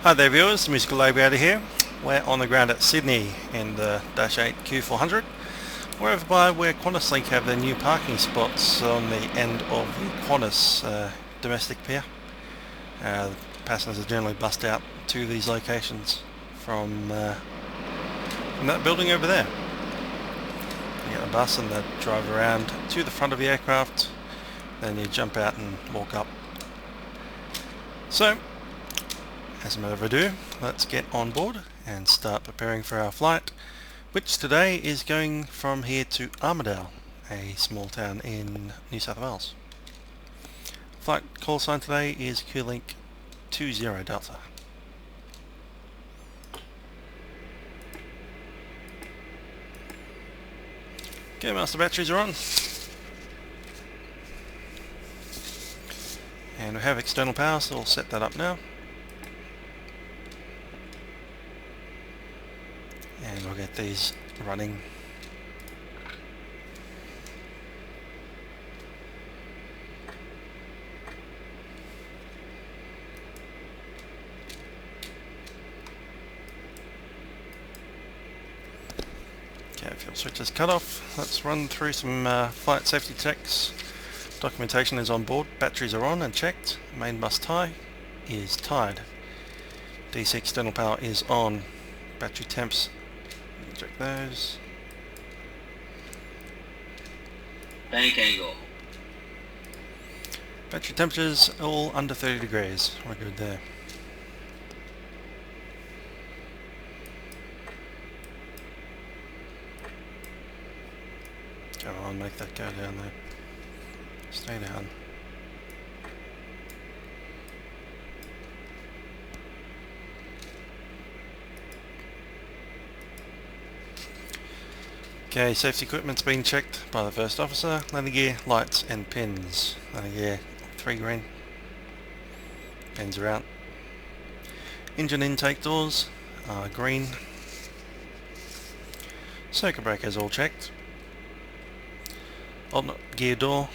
Hi there viewers, Musical Aviator here. We're on the ground at Sydney in the Dash 8 Q400, whereby where Qantas Link have their new parking spots on the end of the Qantas domestic pier. Passengers are generally bussed out to these locations from that building over there. You get a bus and they drive around to the front of the aircraft, then you jump out and walk up. So, as a matter of ado, let's get on board and start preparing for our flight, which today is going from here to Armidale, a small town in New South Wales. Flight call sign today is QLink 20 Delta. Okay, master batteries are on. And we have external power, so we'll set that up now. And we'll get these running. Okay, fuel switch is cut off. Let's run through some flight safety checks. Documentation is on board, batteries are on and checked. Main bus tie is tied. DC external power is on. Battery temps, check those. Bank angle. Battery temperatures all under 30 degrees. We're good there. Come on, make that go down there. Stay down. Okay, safety equipment's been checked by the first officer. Landing gear, lights and pins. Landing gear, 3 green. Pins are out. Engine intake doors are green. Circuit breakers all checked. Alternate gear door.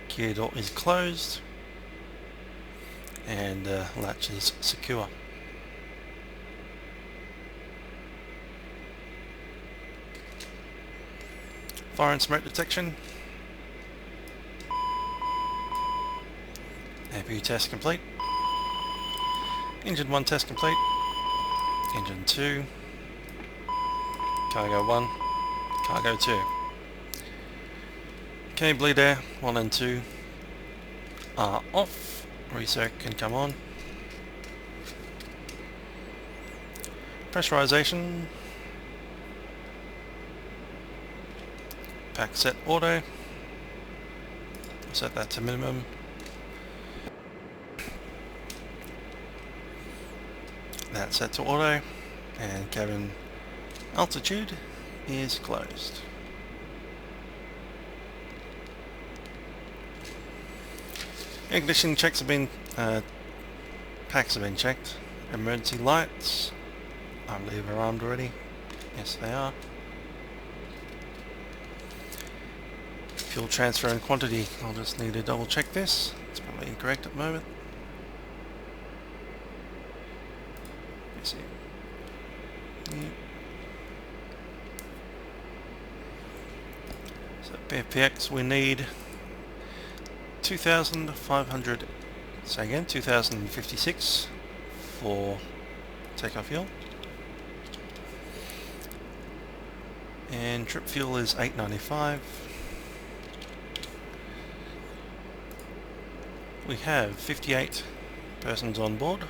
Gear door is closed. And latch is secure. Fire and smoke detection. APU test complete. Engine 1 test complete. Engine 2. Cargo 1. Cargo 2. Okay, bleed air 1 and 2 are off. Recirc can come on. Pressurization. Pack set auto. Set that to minimum. That's set to auto, and cabin altitude is closed. Air conditioning checks have been packs have been checked. Emergency lights, I believe, are armed already. Yes, they are. Fuel transfer and quantity, I'll just need to double check this. It's probably incorrect at the moment. Let's see. Yep. So PFPX we need 2,500, say again, 2,056 for takeoff fuel. And trip fuel is 895. We have 58 persons on board.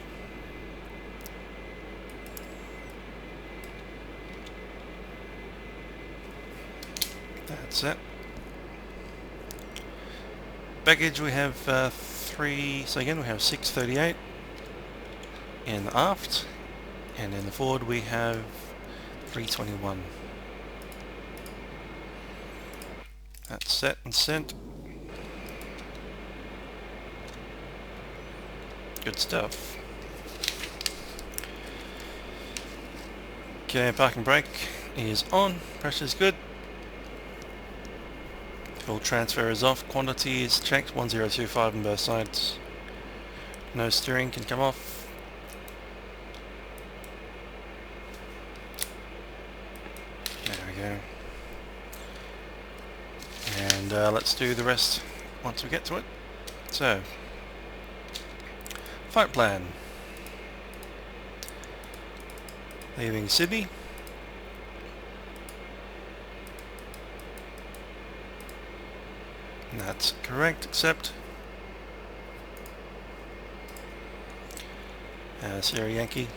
That's it. Baggage we have 3, so again we have 638 in the aft, and in the forward we have 321. That's set and sent. Good stuff. Okay, parking brake is on, pressure's good. Fuel transfer is off, quantity is checked, 1025 on both sides. No steering can come off. go. And let's do the rest once we get to it. So, flight plan. Leaving Sydney. And that's correct, except Sierra Yankee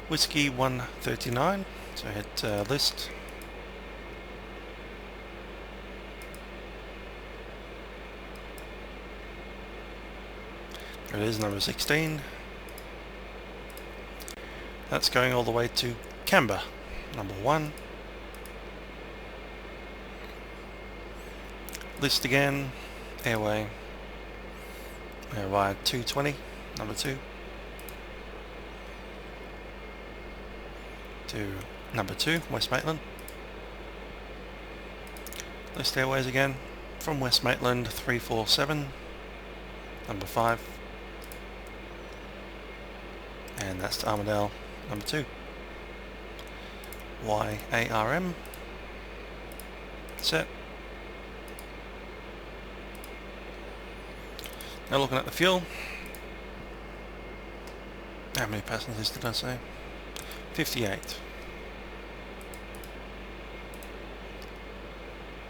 Whiskey 139, so hit list. There it is, number 16. That's going all the way to Canberra, number 1. List again, airway, via 220, number 2. To number 2, West Maitland. List airways again, from West Maitland 347, number 5. And that's to Armidale, number 2. YARM. Set. Now looking at the fuel. How many passengers did I say? 58.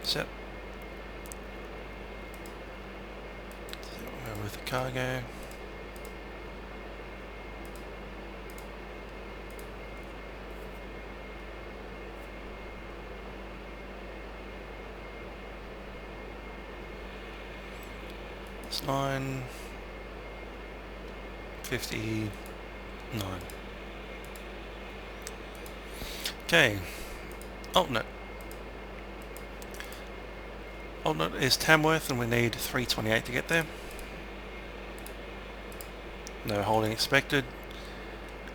Set. Over with the cargo. It's 9:59. Okay, alternate. Alternate is Tamworth, and we need 328 to get there. No holding expected.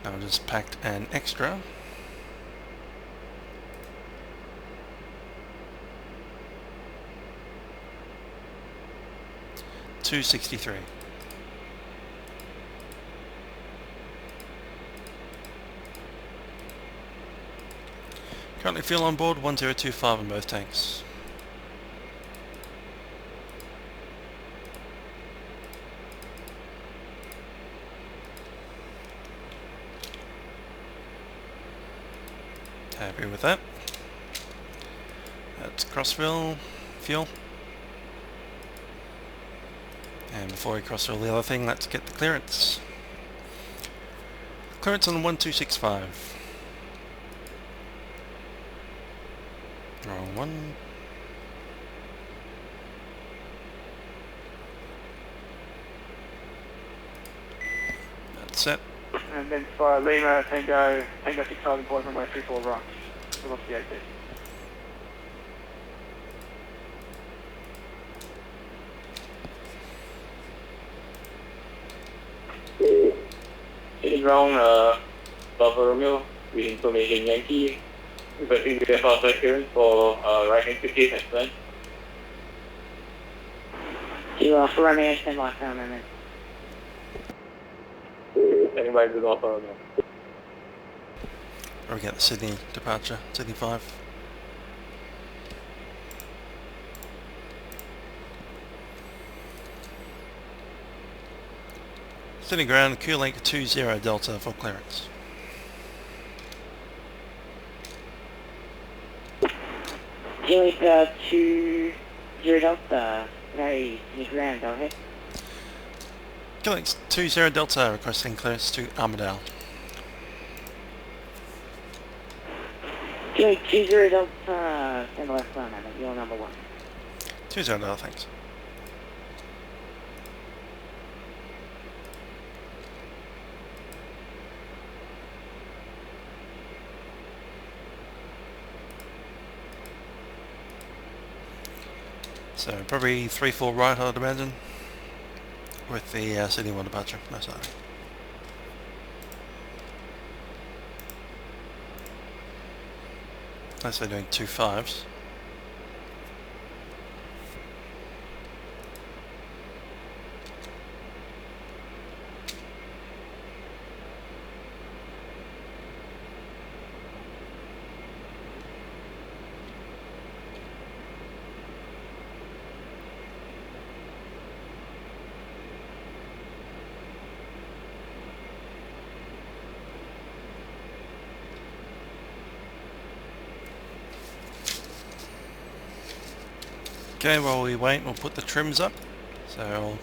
I've just packed an extra. $263. Currently fuel on board 1025 in both tanks. Happy with that. That's crossfill, fuel. And before we crossfill the other thing, let's get the clearance. Clearance on 1265. Wrong one. That's set. And then for Lima, Tango 6000 point runway 34 right. Velocity 80. It's wrong, photoreal with information Yankee. Requesting to have our clearance for right-hand 50 as well. You are for running stand by for a moment. Anybody to go for Where we get the Sydney departure, Sydney 5. Sydney ground, Q-Link 20 Delta for clearance. Q-Link 20 Delta, very Sydney ground, go ahead. Q-Link 20 Delta requesting clearance to Armidale. Q-Link 20 Delta, stand by for a moment, you're number 1. 20 Delta, thanks. So probably 3-4 right, I'd imagine, with the Sydney 1 departure, most likely. Unless they're doing 2 5s. Okay, while we wait, we'll put the trims up. So,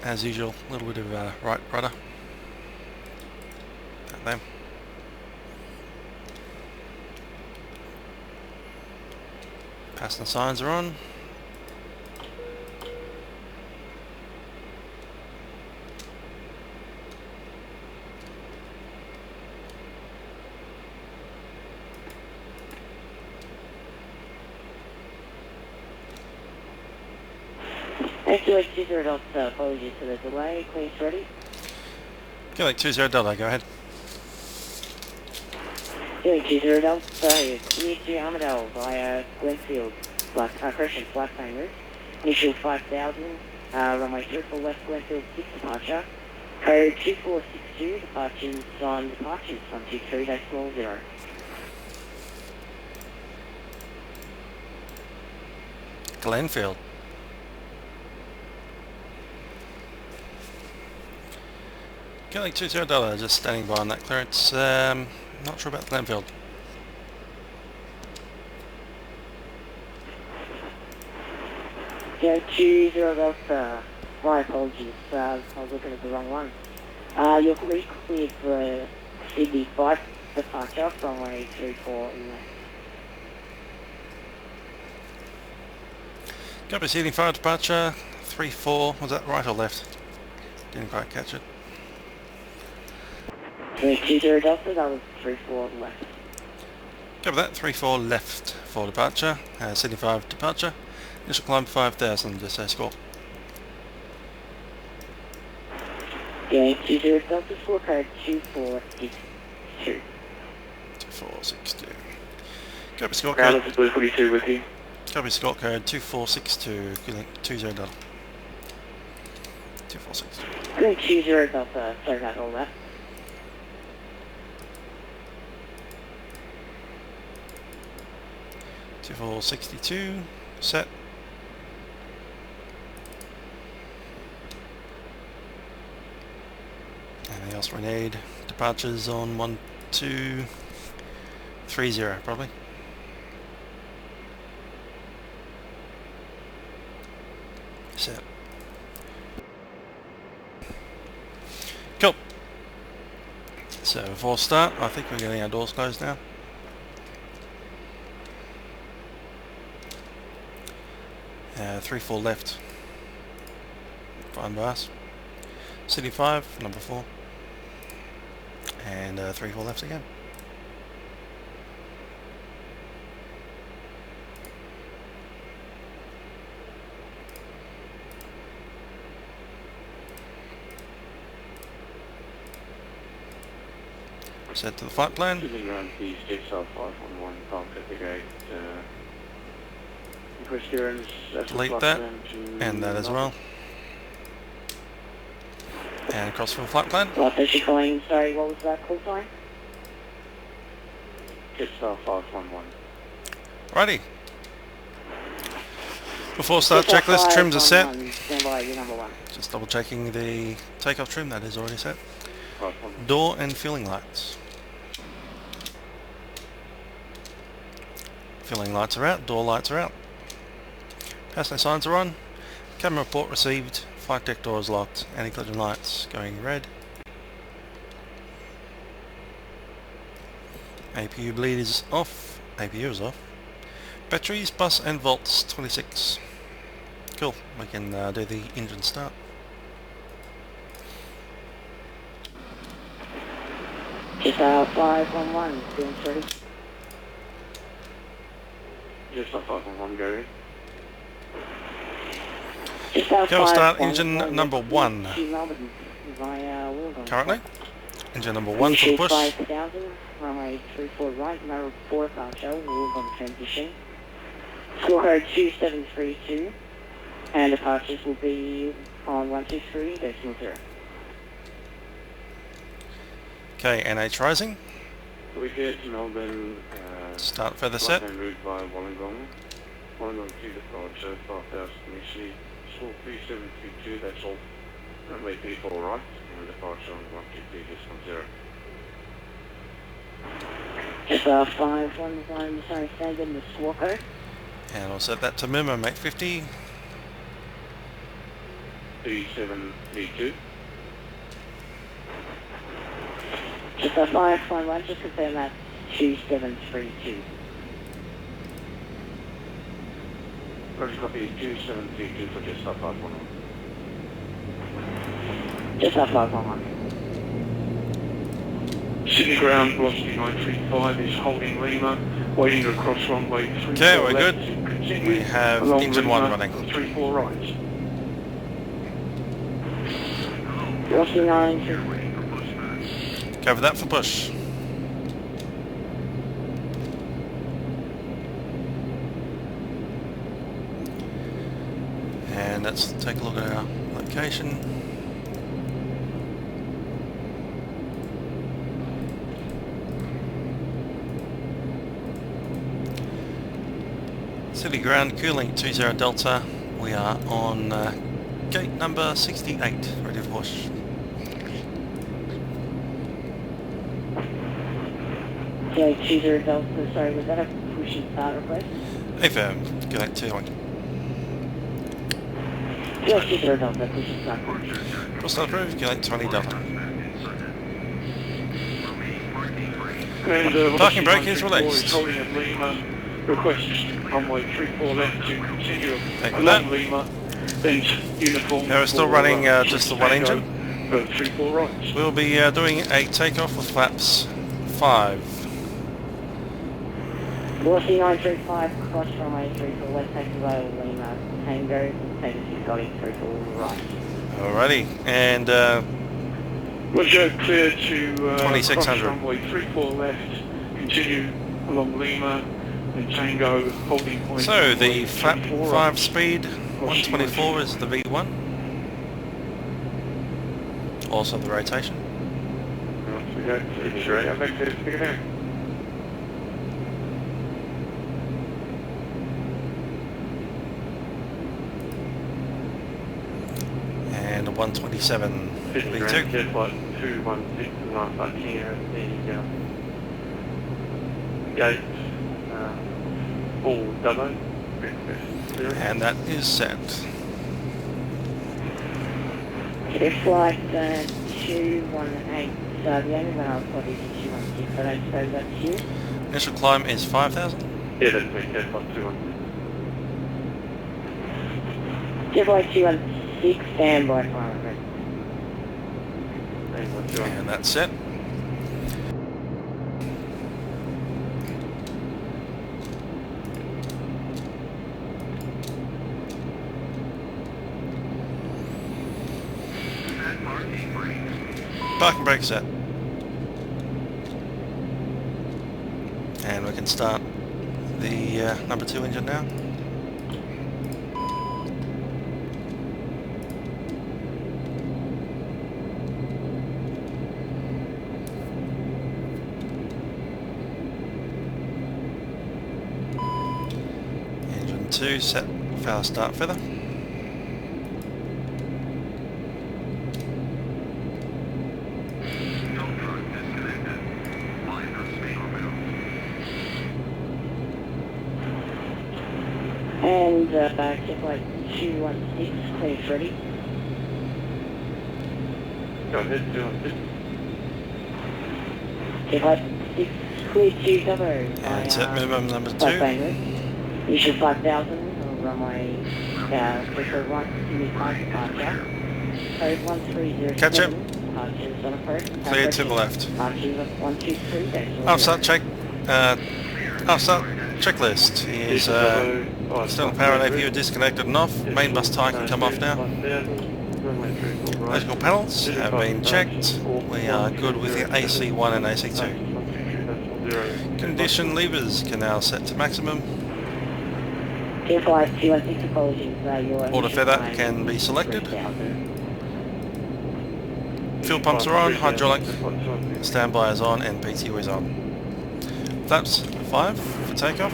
as usual, a little bit of right rudder. There. Passenger signs are on. Actually, 20 Delta, apologies for the delay. Please ready. Okay, like 20 Delta, go ahead. 20 Delta, clear to Armidale via Glenfield, correction, flat plane route. Initial 5000, runway 34 left, Glenfield 6 departure. Code 2462, departures on departures 123.0. Glenfield. Okay, like 20 Delta, just standing by on that clearance. Not sure about Glenfield. Yeah, 20 Delta, my apologies, I was looking at the wrong one. You're cleared for Sydney 5 departure, runway 34 in there. Copy, Sydney 5 departure, 34, was that right or left? Didn't quite catch it. 20 Delta, that was 34 left. Copy that, 34 left for departure, Sydney 5 departure, initial climb 5000, just a score. Yeah, 20 Delta, score code 2462. 2462. Copy score Ground code. is Blue 42 with you. Copy score code 2462. Good link 20 Delta. 2462. Good 20 Delta, sorry about all that. $2462, set. Anything else we need? Departures on 1230 probably. Set. Cool. So before start, I think we're getting our doors closed now. Uh, 34 left. Fine by us. City 5, number 4. And 34 left again. Set to the flight plan. Around the JSL 511, park at the gate. Request clearance. Delete that, and that as well. And across from the flight plan. Official calling, sorry, what was that call sign? JSL 511. Righty. Before start checklist, trims are set. Stand by, you're number 1. Just double checking the takeoff trim, that is already set. 511. Door and fueling lights. Fueling lights are out, door lights are out. Passenger signs are on. Camera report received. Flight deck door is locked. Anti-collision lights going red. APU bleed is off. APU is off. Batteries, bus and volts 26. Cool. We can do the engine start. Just 511, being ready. JSL 511, Gary. Go start engine number 1. Currently. Engine number 1 for the push. 5000, runway 34 right, number 4 departure, Wollongong transition. Score code 2732, and departures will be on 123.0. Okay, NH rising. We hit Melbourne. Start further set. Left-hand route via Wollongong. Wollongong 2 departure, 5000 initially. Score 3722, that's all. Runway 34 right, and departure on 123.0. Just 511, sorry, stand in the score code. And I'll set that to minimum 850. E7E2. Just a 511, just confirm that 2732. Roger, copy 2732 for just up 511. Just a 511. Sydney ground, velocity 935 is holding Lima, waiting to cross runway 34 Okay, we're left. good. Continue We have along engine Lima, 1 running. 34 right. Velocity 9. Cover that for push. And let's take a look at our location. City ground, cooling 20 Delta. We are on gate number 68, ready for push. Okay, 20 Delta, sorry, was that a push and start request? Affirm, gate 21. Yeah, 20 Delta, push and start. Full start approved, gate 20 Delta. And, Parking brake is 934 released. Is holding at Lima, request runway 34 left to continue Take along that. Lima, then uniform. Now we're still for, running just the one Tango, engine. 34 right. We'll be doing a takeoff with flaps 5. Velocity 935, cross runway 34 left, taking low, Lima, Tango, Takeoff, going 34 right. Alrighty, and Roger, clear to 2600. cross runway 34 left, continue along Lima, and Tango, holding point. so the flap 5 speed 124 is the V1. Also the rotation. And a 127 V2. Jet flight 216 and last up here at the gate, all double. And that is set. It's flight 218, so the only one I'll put is 216, but I suppose that's you. Initial climb is 5,000. Yeah, that's me, jet flight 216. Just like 216, standby for it. And that's set. Parking brake set. And we can start the number 2 engine now. Engine 2 set for our start feather. And just like 216, clear ready. Go ahead, 216. Just like 6, clear 2 double. And set minimum number 2. You should 5,000, runway 341, mid-5 departure. Code 1307. Catch up. Departures on approach. Clear to the left. Departures 123. Start check. Start checklist is still power and APU disconnected and off. Main bus tie can come off now. Electrical panels have been checked. We are good with the AC1 and AC2. Condition levers can now set to maximum. Auto feather can be selected. Fuel pumps are on, hydraulic standby is on, and PTO is on. Flaps 5 for takeoff.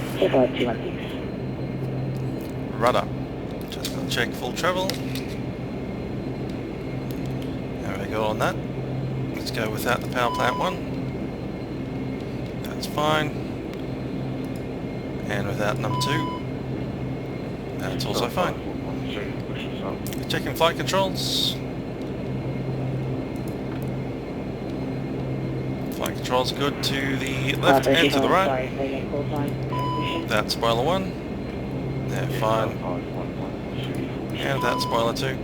Rudder. Just going to check full travel. There we go on that. Let's go without the power plant 1. That's fine. And without number 2. That's also fine. 512, pushes up. Checking flight controls. Flight controls good to the left and to the right. Sorry, say again, call sign, transmission. That's spoiler 1. They're fine. 511, And that's spoiler 2.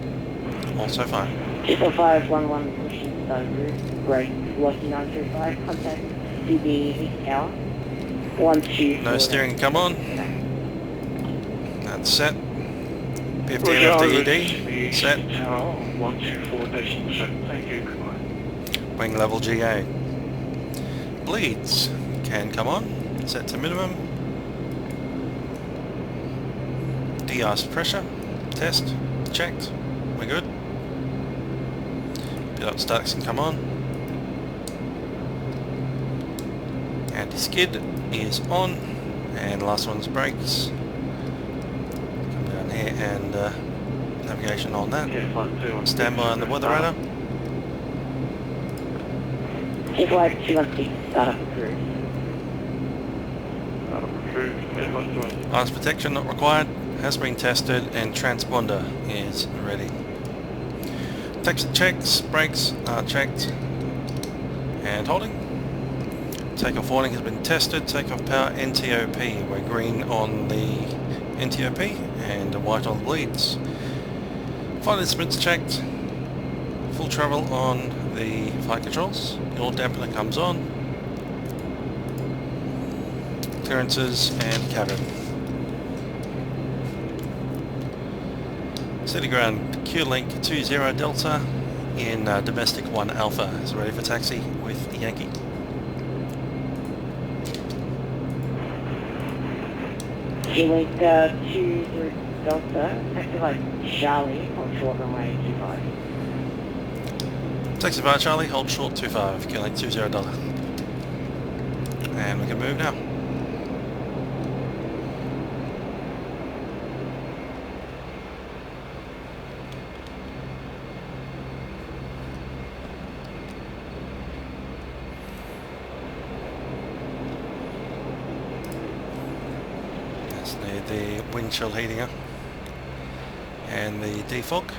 Also fine. 24511, pushing start route, brake, velocity 935, contact CB tower. 12. No steering, come on. That's set. 15 Roger, FDED, set. Tower 124.7, thank you, goodbye. Wing level GA. Bleeds can come on, set to minimum. De-ice pressure, test, checked, we're good. Pilot stacks can come on. Anti-skid is on, and last one's brakes. Come down here and navigation on that. Stand by on the weather radar. 25216, start up approved. Ice protection not required, has been tested, and transponder is ready. Taxi checks, brakes are checked, and holding. Takeoff warning has been tested, takeoff power NTOP. We're green on the NTOP and white on the bleeds. Flight instruments checked, full travel on the flight controls, yaw dampener comes on, clearances and cabin. City ground Q-Link 20 Delta in domestic 1 Alpha is ready for taxi with Yankee. Q-Link 20 Delta, activate Charlie on short runway 25. Taxi via Charlie, hold short 25, Q-Link 20 Delta. And we can move now. The windshield heating up and the defog.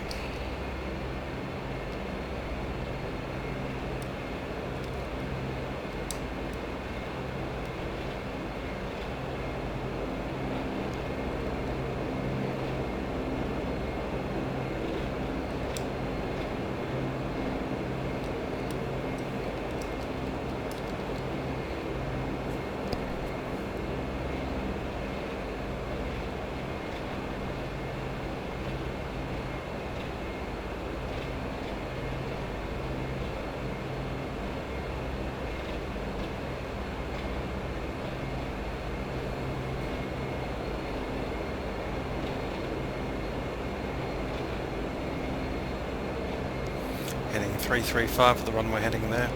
Heading 335 for the runway heading there.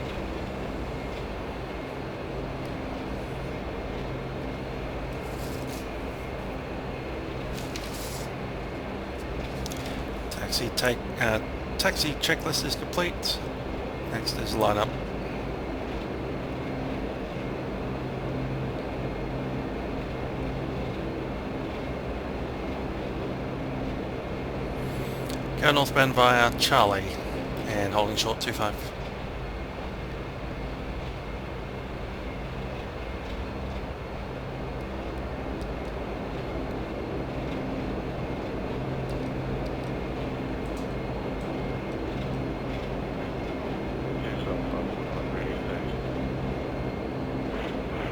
Taxi checklist is complete. Next is line up. Go northbound via Charlie and holding short 25.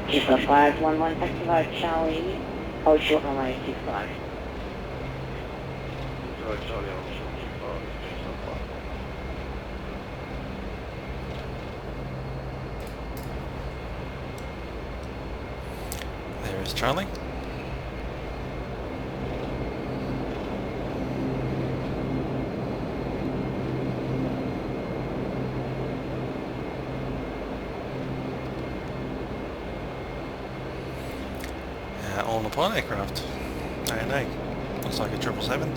Just a 511, activate Charlie, hold short runway 65. There is Charlie. On the pilot aircraft. A&A. Looks like a 777.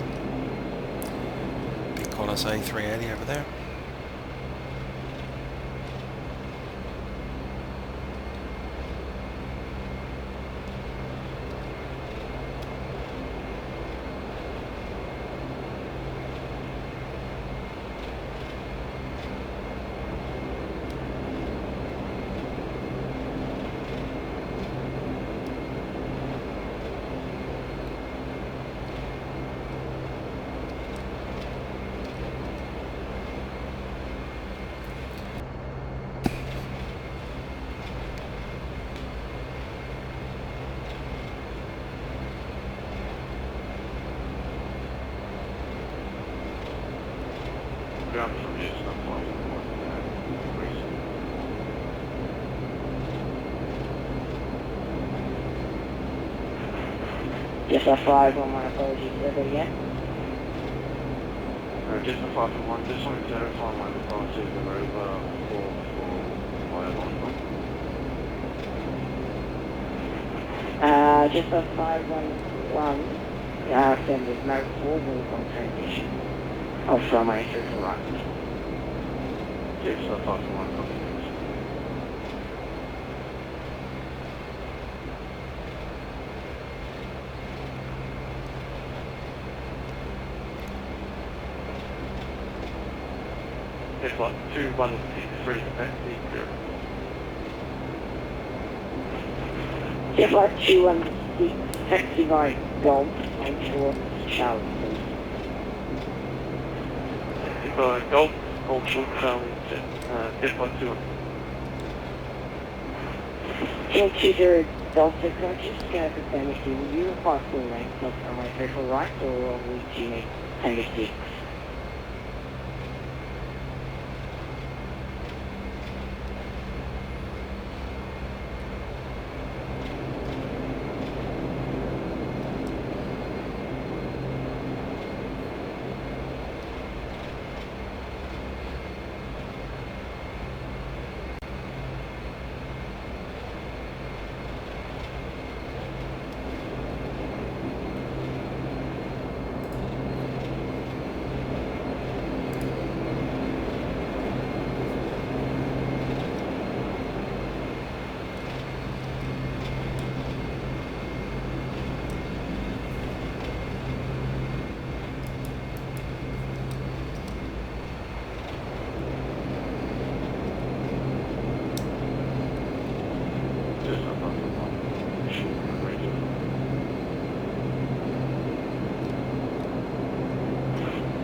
Big Qantas A380 over there. Just a 511, apologies, say that again. Just a 511, just wanted to verify my departures are over for via London. Just a 511, send with no forward on transition of runway 34 right. Just a 511, copy. It's like 2163 capacity. Just like 216, taxi by Golf and Fjords, Charleston. If Golf, Short, Charlie, just like 200. 220 Delta, can I just confirm with you, will you require full length of runway 34 right, or would you need Tango 6?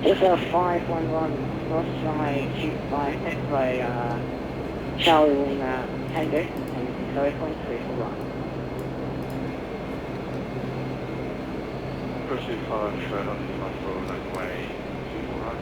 Just a 511 cross runway 25, next by Charlie Lima Tango, and 0.3 for run. Pursuit 5, straight on the left road, runway 24 right.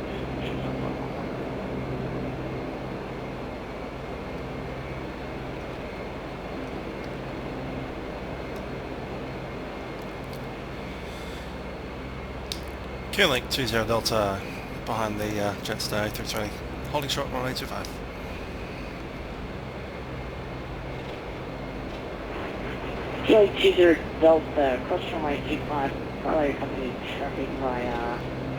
Q-Link 20 Delta behind the Jetstar A320, holding short runway 25. Q-Link 20 Delta, cross runway 25, follow company traffic by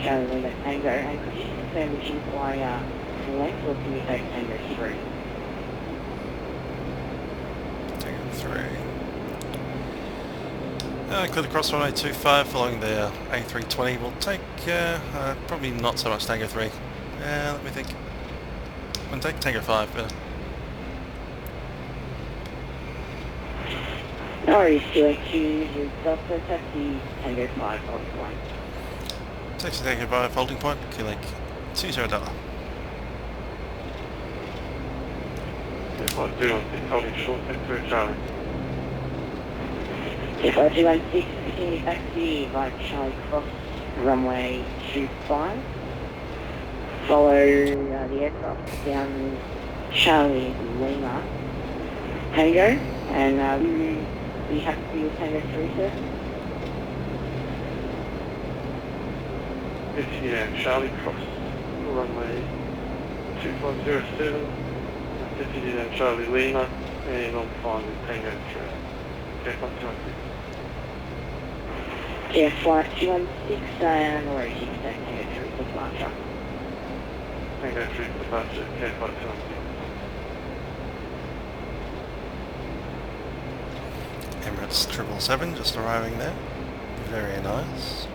Charlie Lima Tango, and could you confirm if you require full length, or can you take Tango 3? Tango 3. Clear the cross runway 25 following the A320. We'll take probably not so much Tango 3. Let me think. We'll take Tango 5 better. No worries, Q-Link 20 Delta, taxi Tango 5, holding point. Taxi Tango 5 holding point, Q-Link 20 Delta. If I do on the holding short, next to Charlie. If I do 16, continue taxi by Charlie Cross, runway 25. Follow the aircraft down Charlie Lima Tango, and we have to be with Tango 3, sir. Continue down Charlie Cross, runway 2507. Continue down Charlie Lima, and on fine with Tango 3. Check on 216. Yeah, flight 216, and no worries, you can take Tango 3 for departure. Tango 3 for departure, check on 216. Emirates 777 just arriving there. Very nice.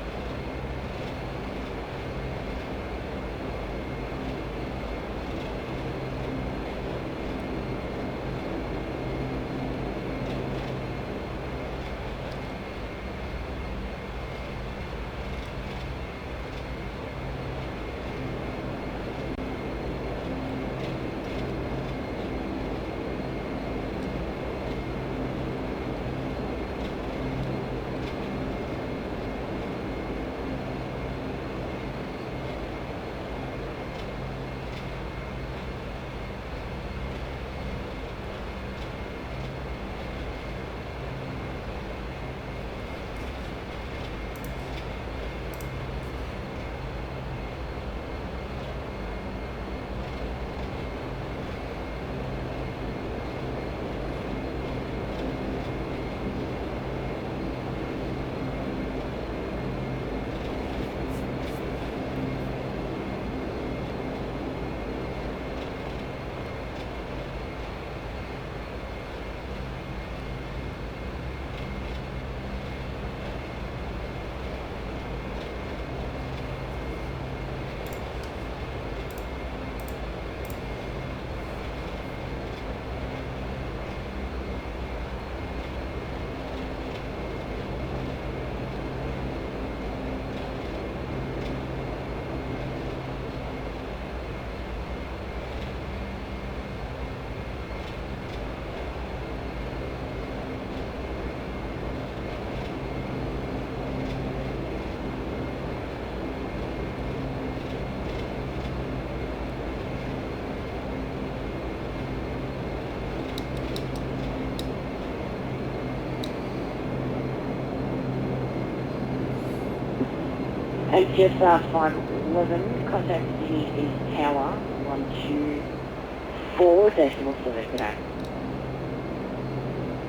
MTS 511, contact Sydney East Tower 124.7 today.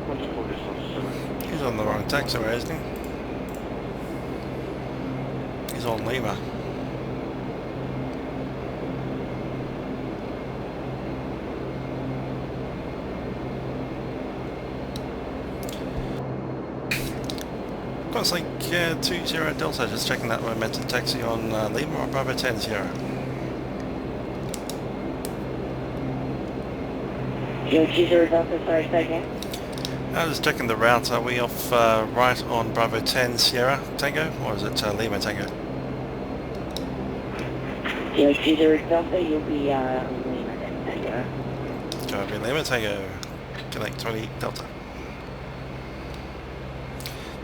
124.7. He's on the wrong taxiway, isn't he? He's on Lima. Looks like 20 Delta, just checking that momentum taxi on Lima or Bravo 10 Sierra. 20 Delta, sorry, say again. Just checking the route. Are we off right on Bravo 10 Sierra Tango, or is it Lima Tango? 20 Delta, you'll be Lima Tango. Going to be Lima Tango, connect 20 Delta.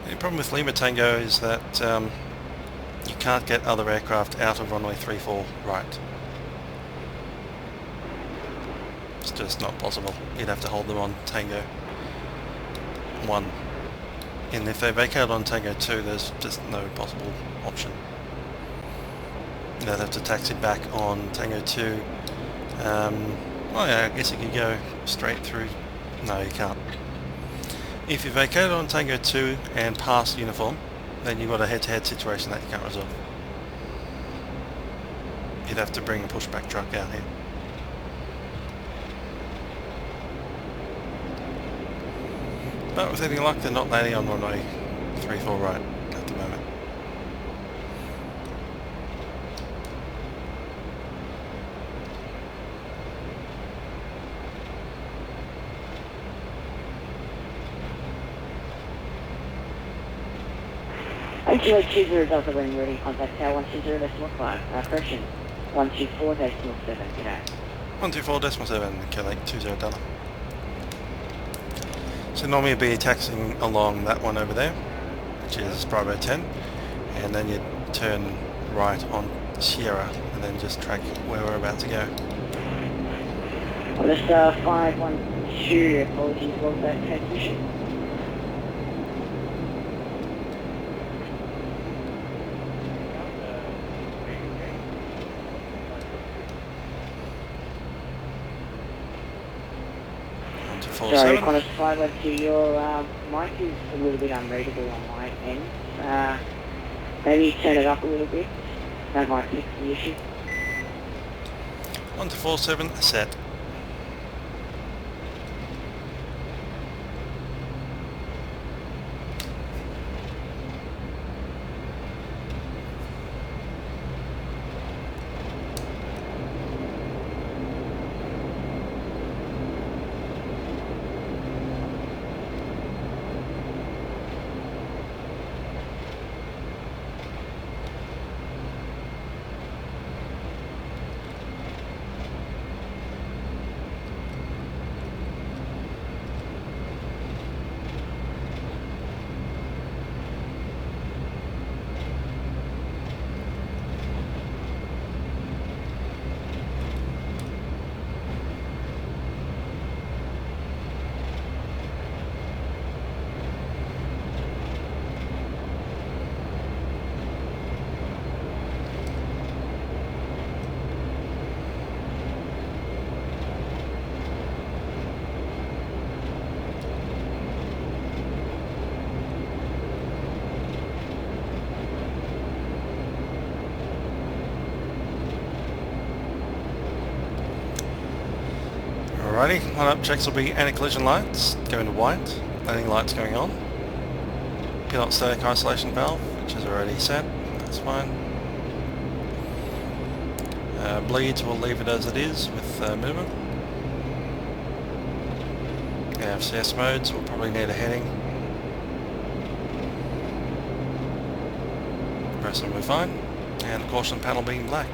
The problem with Lima Tango is that you can't get other aircraft out of runway 34 right. It's just not possible. You'd have to hold them on Tango 1. And if they vacate on Tango 2, there's just no possible option. They'd have to taxi back on Tango 2. Well, yeah, I guess you could go straight through. No, you can't. If you vacate on Tango 2 and pass uniform, then you've got a head-to-head situation that you can't resolve. You'd have to bring a pushback truck out here. But with any luck, they're not landing on runway 34 right at the moment. MTO 20 Delta when ready, contact tower 120.5, correction, 124.7 today. 124.7, collect 20 Delta. So normally you'd be taxiing along that one over there, which is Bravo 10, and then you'd turn right on Sierra, and then just track where we're about to go. On this 512, apologies, what was that transmission? Sorry, Qantas 512, your mic is a little bit unreadable on my end. Maybe turn it up a little bit. That might fix the issue. 1247 set. Alrighty, line up checks will be anti-collision lights going to white, landing lights going on, pilot static isolation valve, which is already set, that's fine. Bleeds, we'll leave it as it is with movement. AFCS modes, we'll probably need a heading. The rest of them are fine, and the caution panel being black.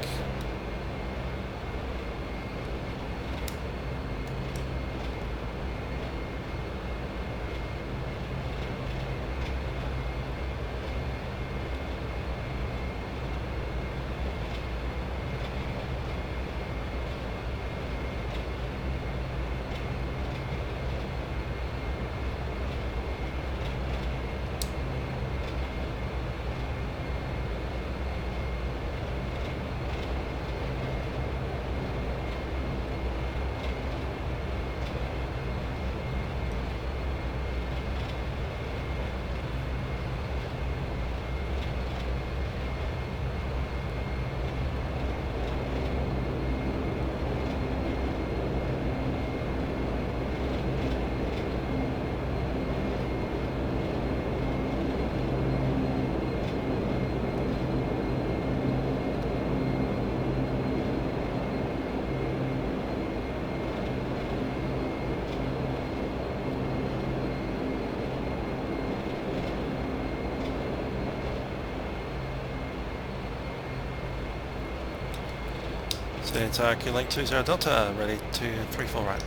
So it's Q-Link 20 Delta, ready to 34 right.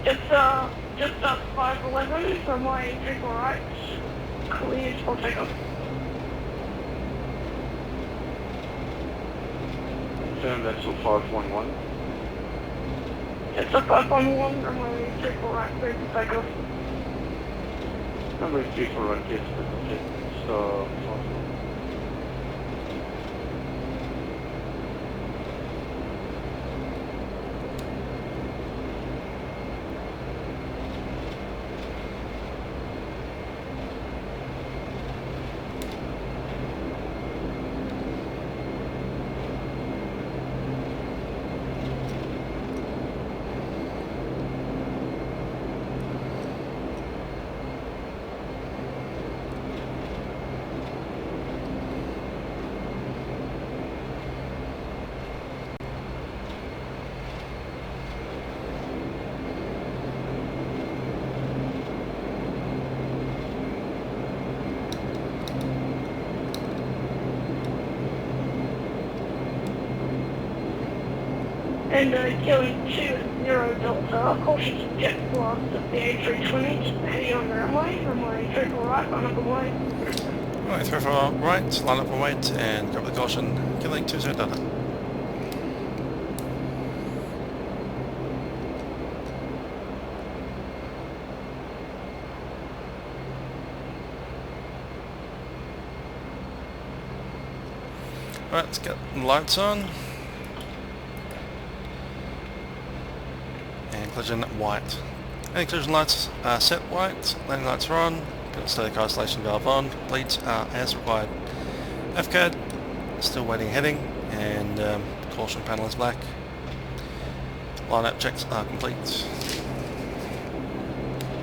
Just 511 from my 34 right. Cleared for takeoff. Confirm that's all 511. Just 511 from my 34 right, cleared for takeoff. Number 34 right, gets the star 511. And killing 20 Delta, caution to jet blast of the A320, just heading on the runway 34 right, line up and wait. Runway 34 right, line up and wait, and cover the caution, Q-Link 20 Delta. Right, let's get the lights on. And collision white. Any collision lights are set white, landing lights are on, put static isolation valve on, bleeds are as required. AFCAD, still waiting heading, and caution panel is black. Line-up checks are complete.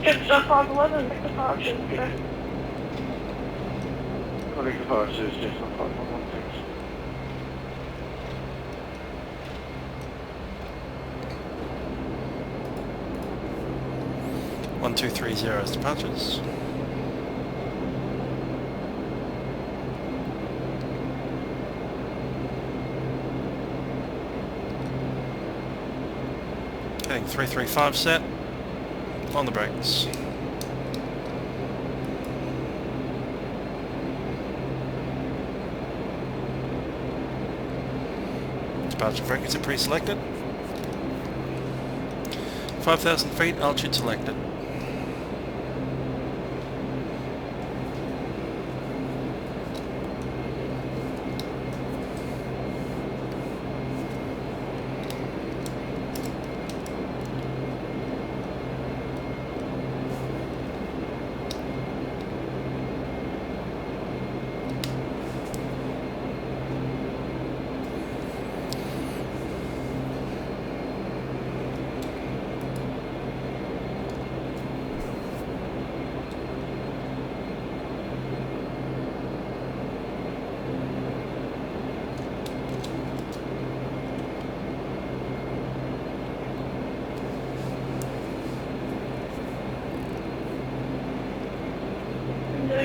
Just 511, make departure, go. Connect departures, just on 511, thanks. One, 2, 3, 0 is departures. Heading 335 set. On the brakes. Departure frequency pre-selected. 5,000 feet, altitude selected.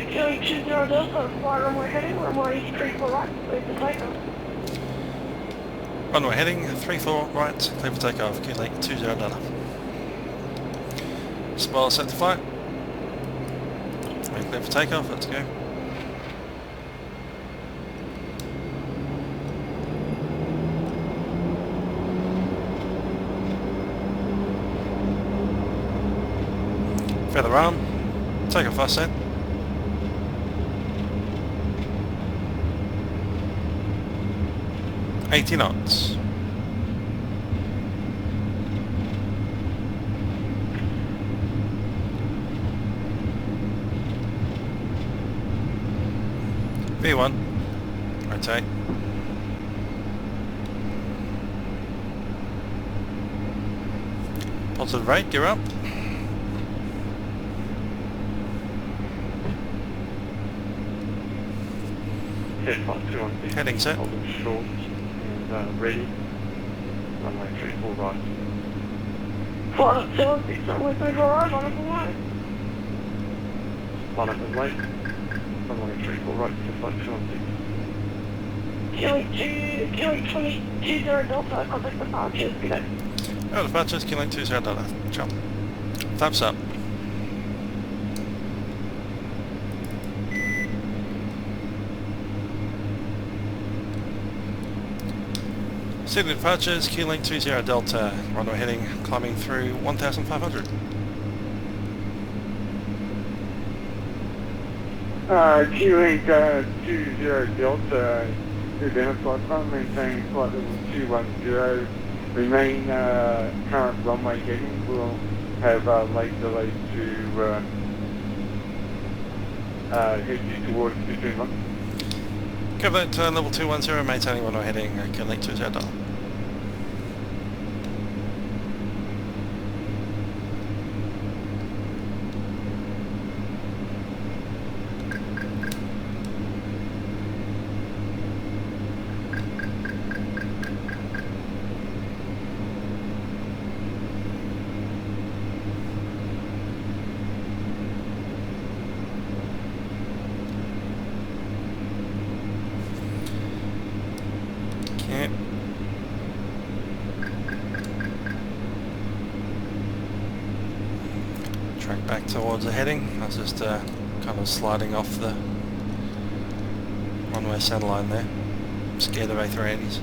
Killing 20 Delta, fly runway heading, runway 34 right, clear for takeoff. Runway heading 34 right, clear for takeoff, Q-Link 20 Delta. Spoiler set to flight. And clear for takeoff, let's go. Feather arm, takeoff fast set. $80 knots. V1, rotate. Positive rate, gear up. Heading set. Short and ready. Runway 34 right. Flight up 76, runway 34 right, line up and wait. line up and late. Runway 34 right to flight 216. Q-Link 20 Delta, contact departures, good day. Oh, departures, Q-Link 20 Delta. Jump. Flaps up. Sydney departures, Q-Link 20 Delta. Runway heading, climbing through 1,500. Q-Link 20 Delta, good down flight front, maintain flight level 210, remain current runway heading, we'll have late delays to head you towards 15 Cover that level 210, maintaining runway heading, Q-Link 20 Delta. Track back towards the heading. I was just kind of sliding off the runway centerline there. I'm scared of A380s.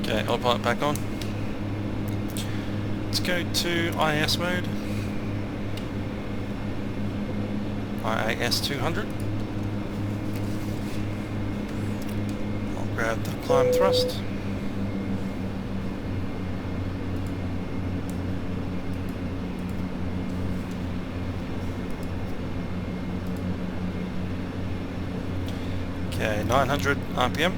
Okay, autopilot back on. Let's go to IAS mode. IAS 200. I'll grab the climb thrust. Okay, 900 RPM.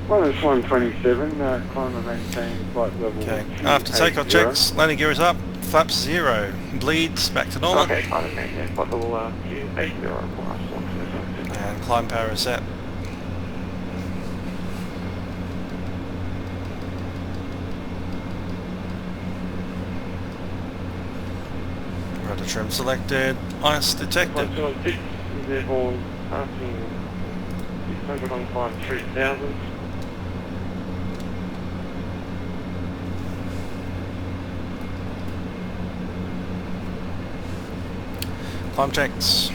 Well, it's 127, climb and maintain flight level. Okay, after takeoff checks, landing gear is up, flaps 0, bleeds back to normal. Okay, climb and maintain flight level Q80 And climb power is set. Rudder trim selected, ice detected. 126, therefore passing 600 on climb 3000. Climb checks.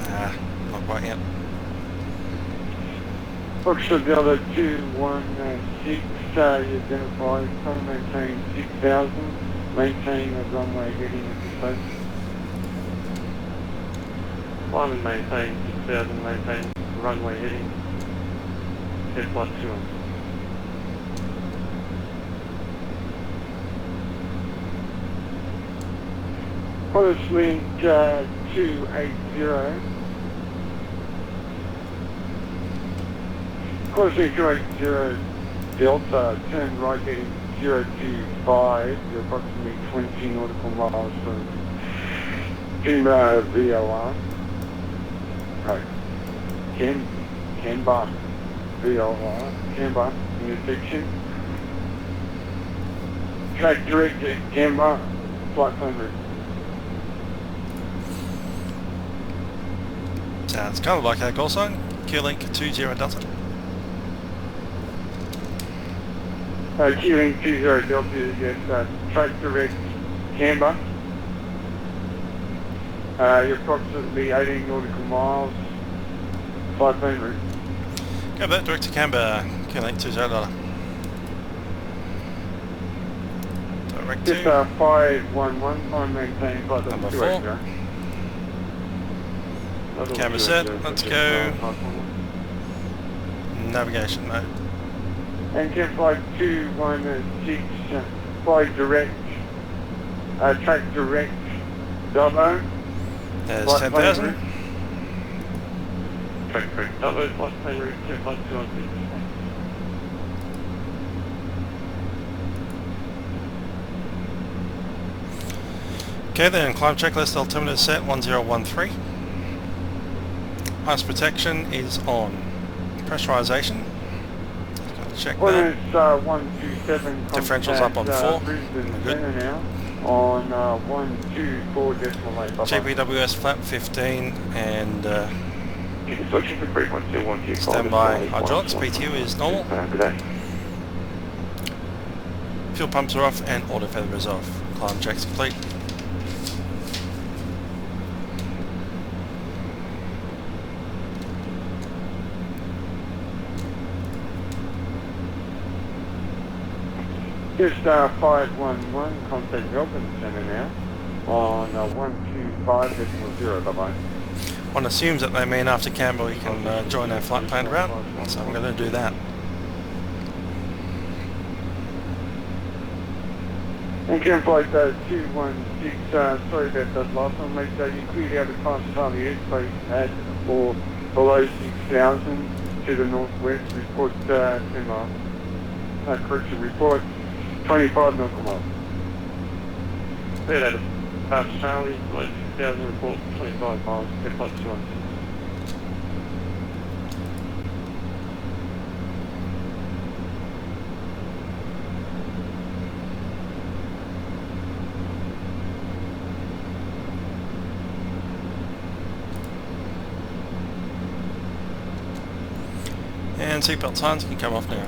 Not quite yet. Foxtrot Delta 216, you identify, climb maintain 6000, maintain a runway heading at the place. Climb and maintain 6000, maintain runway heading, head flight 200. Qantas Link 280. Qantas Link 280 Delta, turn right heading 025. You're approximately 20 nautical miles from Canberra VOR. Right. Canberra VOR. Canberra intersection. Track direct to Canberra, flight 100. Sounds kind of like our call sign. Q-Link 20 Delta. Q-Link 20 Delta, yes, track direct Canberra. You're approximately 18 nautical miles, flight 100. Go back direct to Canberra. Q-Link 20 Delta. Direct Just to 511, climb maintain flight level number 280. 4. Camera set, let's go. Navigation mode. And can flight 216, fly direct, track direct, Dubbo. There's 10,000. Track correct. Upload flight plan route 25216. Okay then, climb checklist altimeter set 1013. Ice protection is on. Pressurization. Gotta check that. Qantas 127. Differentials up on 4. Brisbane Good. Centre now on 124.8. GPWS flap 15 and Searching for 312 standby hydraulics. PTU is normal. Good day. Fuel pumps are off and auto feather is off. Climb checks complete. Just 511, contact Melbourne Centre now on 125.0. Bye-bye. One assumes that they mean after Canberra we can join our flight plan route, so I'm going to do that. And Cam Flight 216, sorry about that last one, mate. You cleared out the time to the airspace at or below 6,000 to the northwest. Report correction report 25 nautical miles. Cleared out of Charlie, below 6,000, report 25 miles, Flight 216. And seatbelt signs can come off now.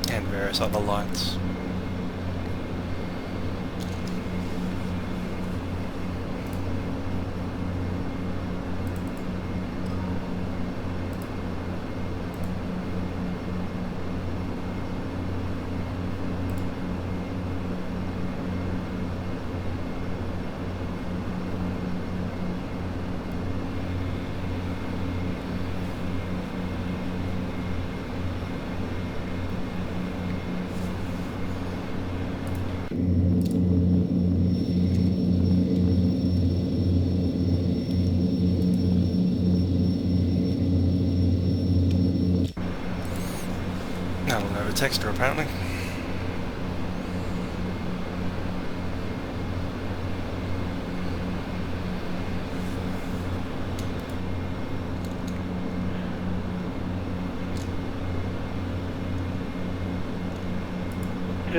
And various other lights. That'll have a texture apparently.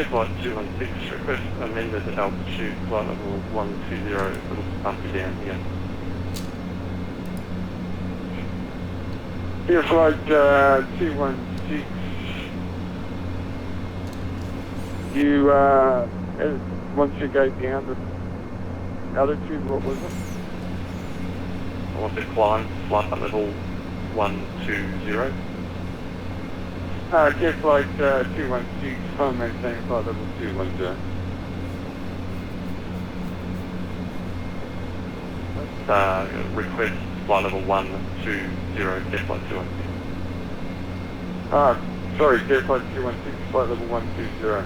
Flight 216, request amended altitude, flight level 120, a little bumpy down here. Here flight 216, you, once you go down the altitude, what was it? I want to climb, flight level 120. Jet flight 216, phone maintain flight level 210. Request flight level 120, jet flight 216. Sorry, jet flight 216, flight level 120.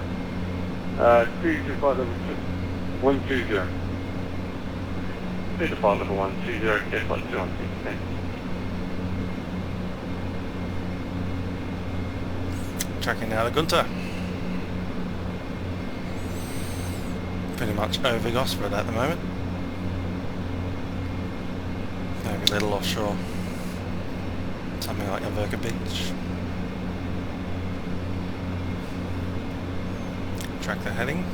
Clear to flight level 120. Clear to flight level 120, jet flight 216, thanks. Tracking out of Gunter. Pretty much over Gosford at the moment. Maybe a little offshore. Something like Averka Beach. Track the heading.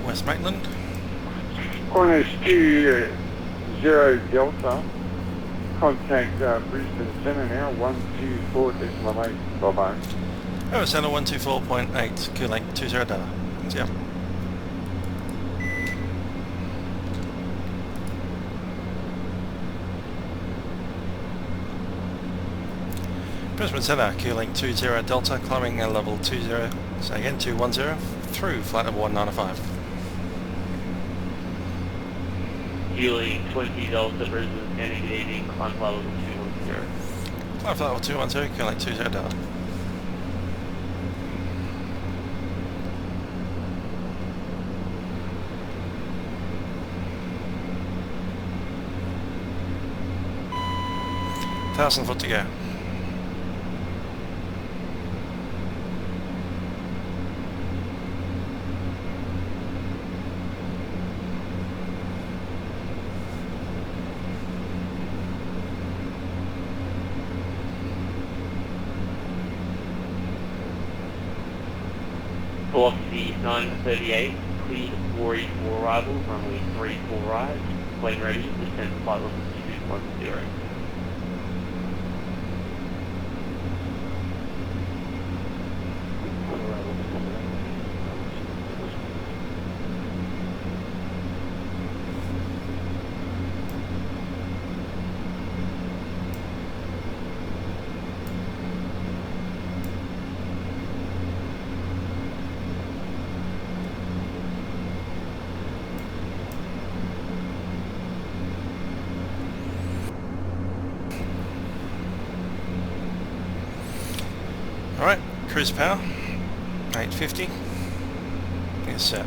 West Maitland. Qantas 20 Delta, contact Brisbane Centre now, 124.8, bye-bye. AWIS Center 124.8, Q-Link 20 data. Yeah. Brisbane Center, Q-Link 20 Delta, climbing at level 20, so again 210, through flight number 195. Q-Link 20 Delta, Brisbane Center, good evening, climb flight level 210. Climb flight level 210, Q-Link 20 Delta. $1,000 to go. Velocity 938, cleared 484 arrival, runway 34 right, plane ready, descend to flight level 210. Alright, cruise power, 850, is set.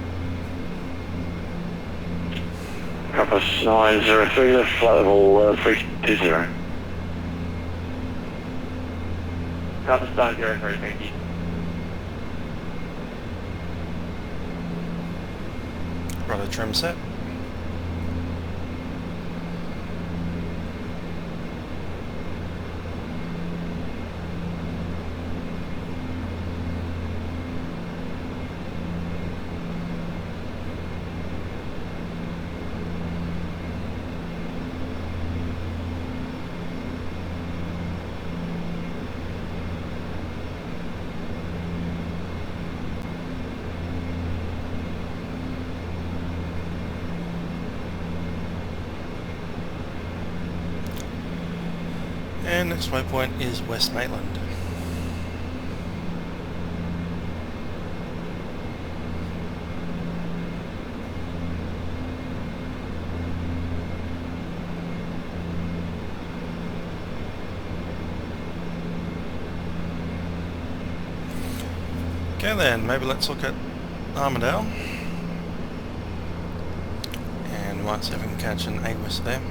Compass 903, left flight level 320. Compass 903, thank you. Rudder trim set. And next waypoint is West Maitland. Okay then, maybe let's look at Armidale. And might see if we can catch an AWIS there.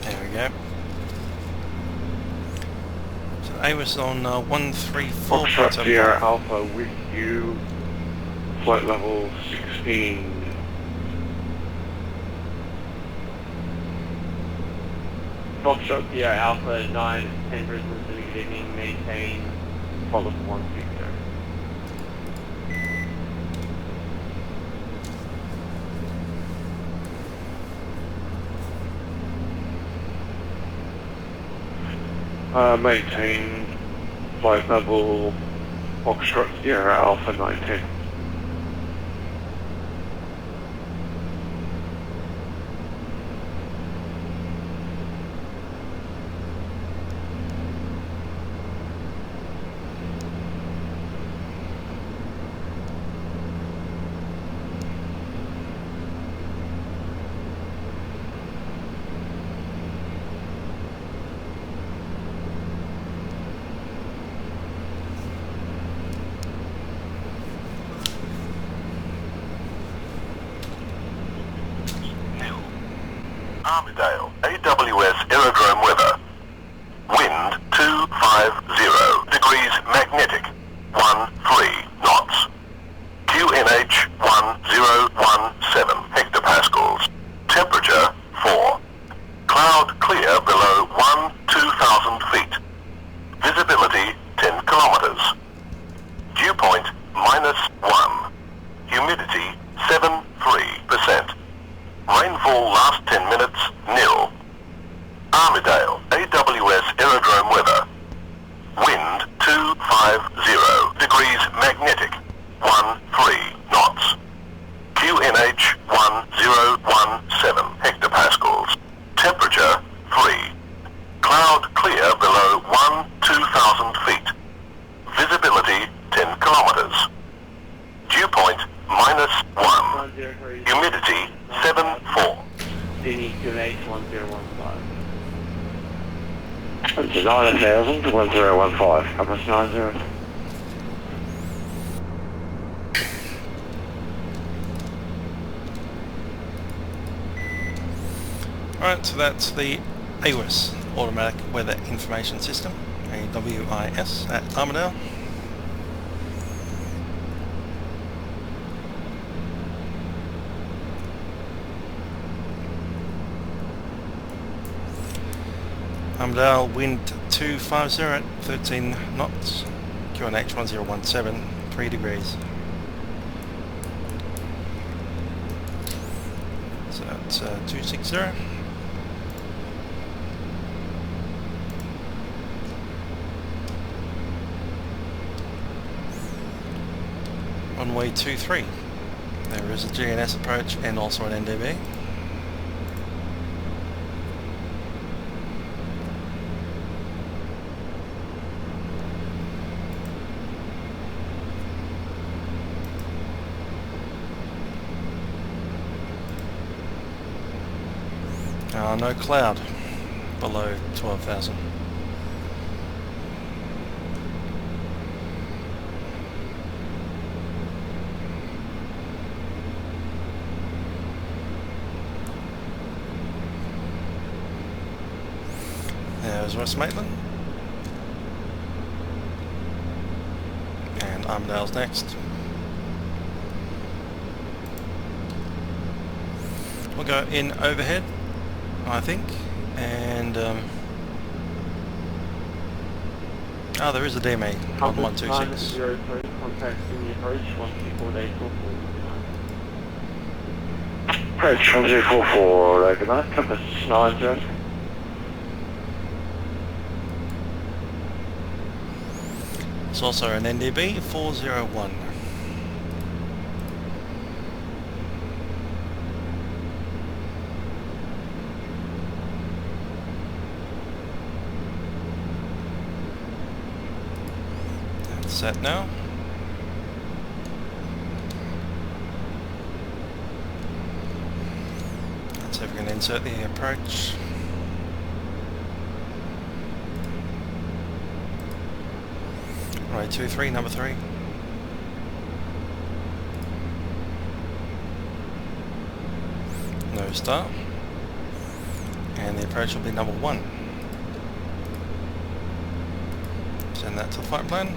There we go. So AWIS on 134. Foxtrot Sierra Alpha with you, flight level 16. Foxtrot Sierra Alpha 910 Brisbane City, good evening, maintain flight level 160. Maintain flight level Foxtrot Sierra Alpha 910. Armidale, AWS Aerodrome weather. Wind 250 degrees magnetic, 13 knots. QNH 1017 hectopascals. Temperature 4. Cloud clear below 2,000 feet. Visibility 10 kilometers. Dew point -1. Humidity 73%. Rainfall last 10 minutes, nil. Armidale, AWS Aerodrome weather. Wind 250 degrees magnetic, 13 knots. QNH 1017 hectopascals. Temperature 3. Cloud clear below 2,000 feet. Visibility 10 kilometers. Dew point -1. Humidity 74. Sydney QNH 1015. 9,000 1015. Compass 90. Alright, so that's the AWIS Automatic Weather Information System, AWIS, at Armidale. Armidale, wind 250 at 13 knots, QNH 1017, 3 degrees. So that's 260. Runway 23. There is a GNS approach and also an NDB. No cloud below 12,000. There's West Maitland. And Armidale's next. We'll go in overhead, I think, and there is a DMA on 126. 903, contact Sydney approach 124 day 44. Approach 1044, over night. Compass 90. It's also an NDB 401. That's set now. Let's see if we can insert the approach. Right, 23, number 3. No star. And the approach will be number 1. Send that to the flight plan.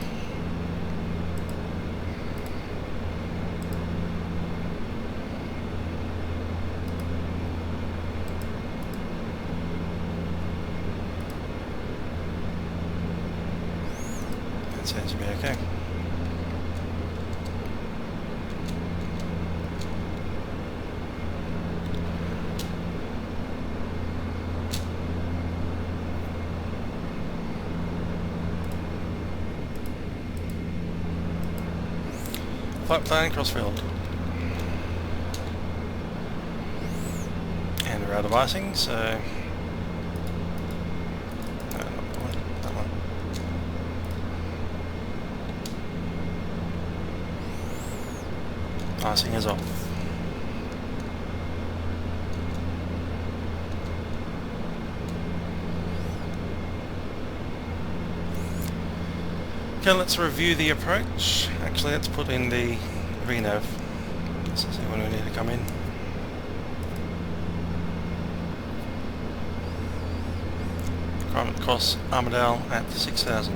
Seems to be okay. Flight plan, crossfield. And we're out of icing, so icing is off. Okay, let's review the approach. Actually, let's put in the renav. Let's see when we need to come in. Climate across Armidale at 6,000.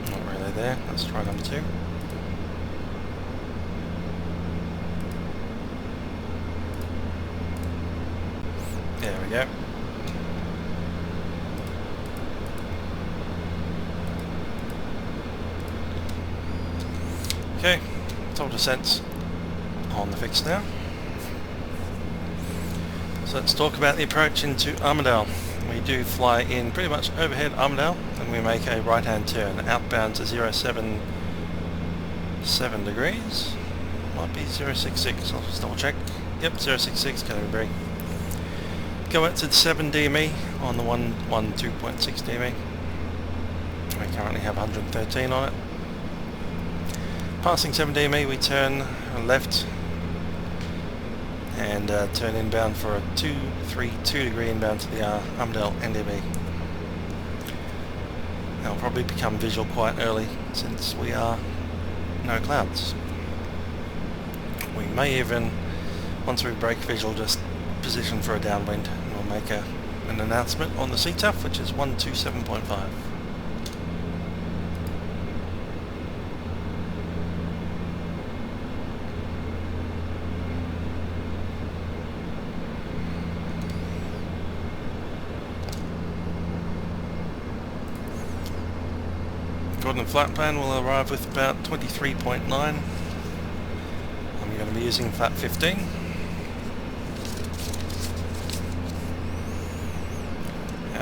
Not really there, let's try number 2. There we go. Okay, top descents on the fix now. So let's talk about the approach into Armidale. We do fly in pretty much overhead Armidale, and we make a right hand turn outbound to 077 degrees. Might be 066, I'll just double check. Yep, 066 Canterbury. Go out to the 7 DME on the 112.6 DME. We currently have 113 on it. Passing 7 DME, we turn left and turn inbound for a 232 degree inbound to the Armidale NDB. That'll probably become visual quite early since we are no clouds. We may even, once we break visual, just position for a downwind, and we'll make an announcement on the CTAF, which is 127.5. Gordon flight plan will arrive with about 23.9. I'm going to be using flat 15.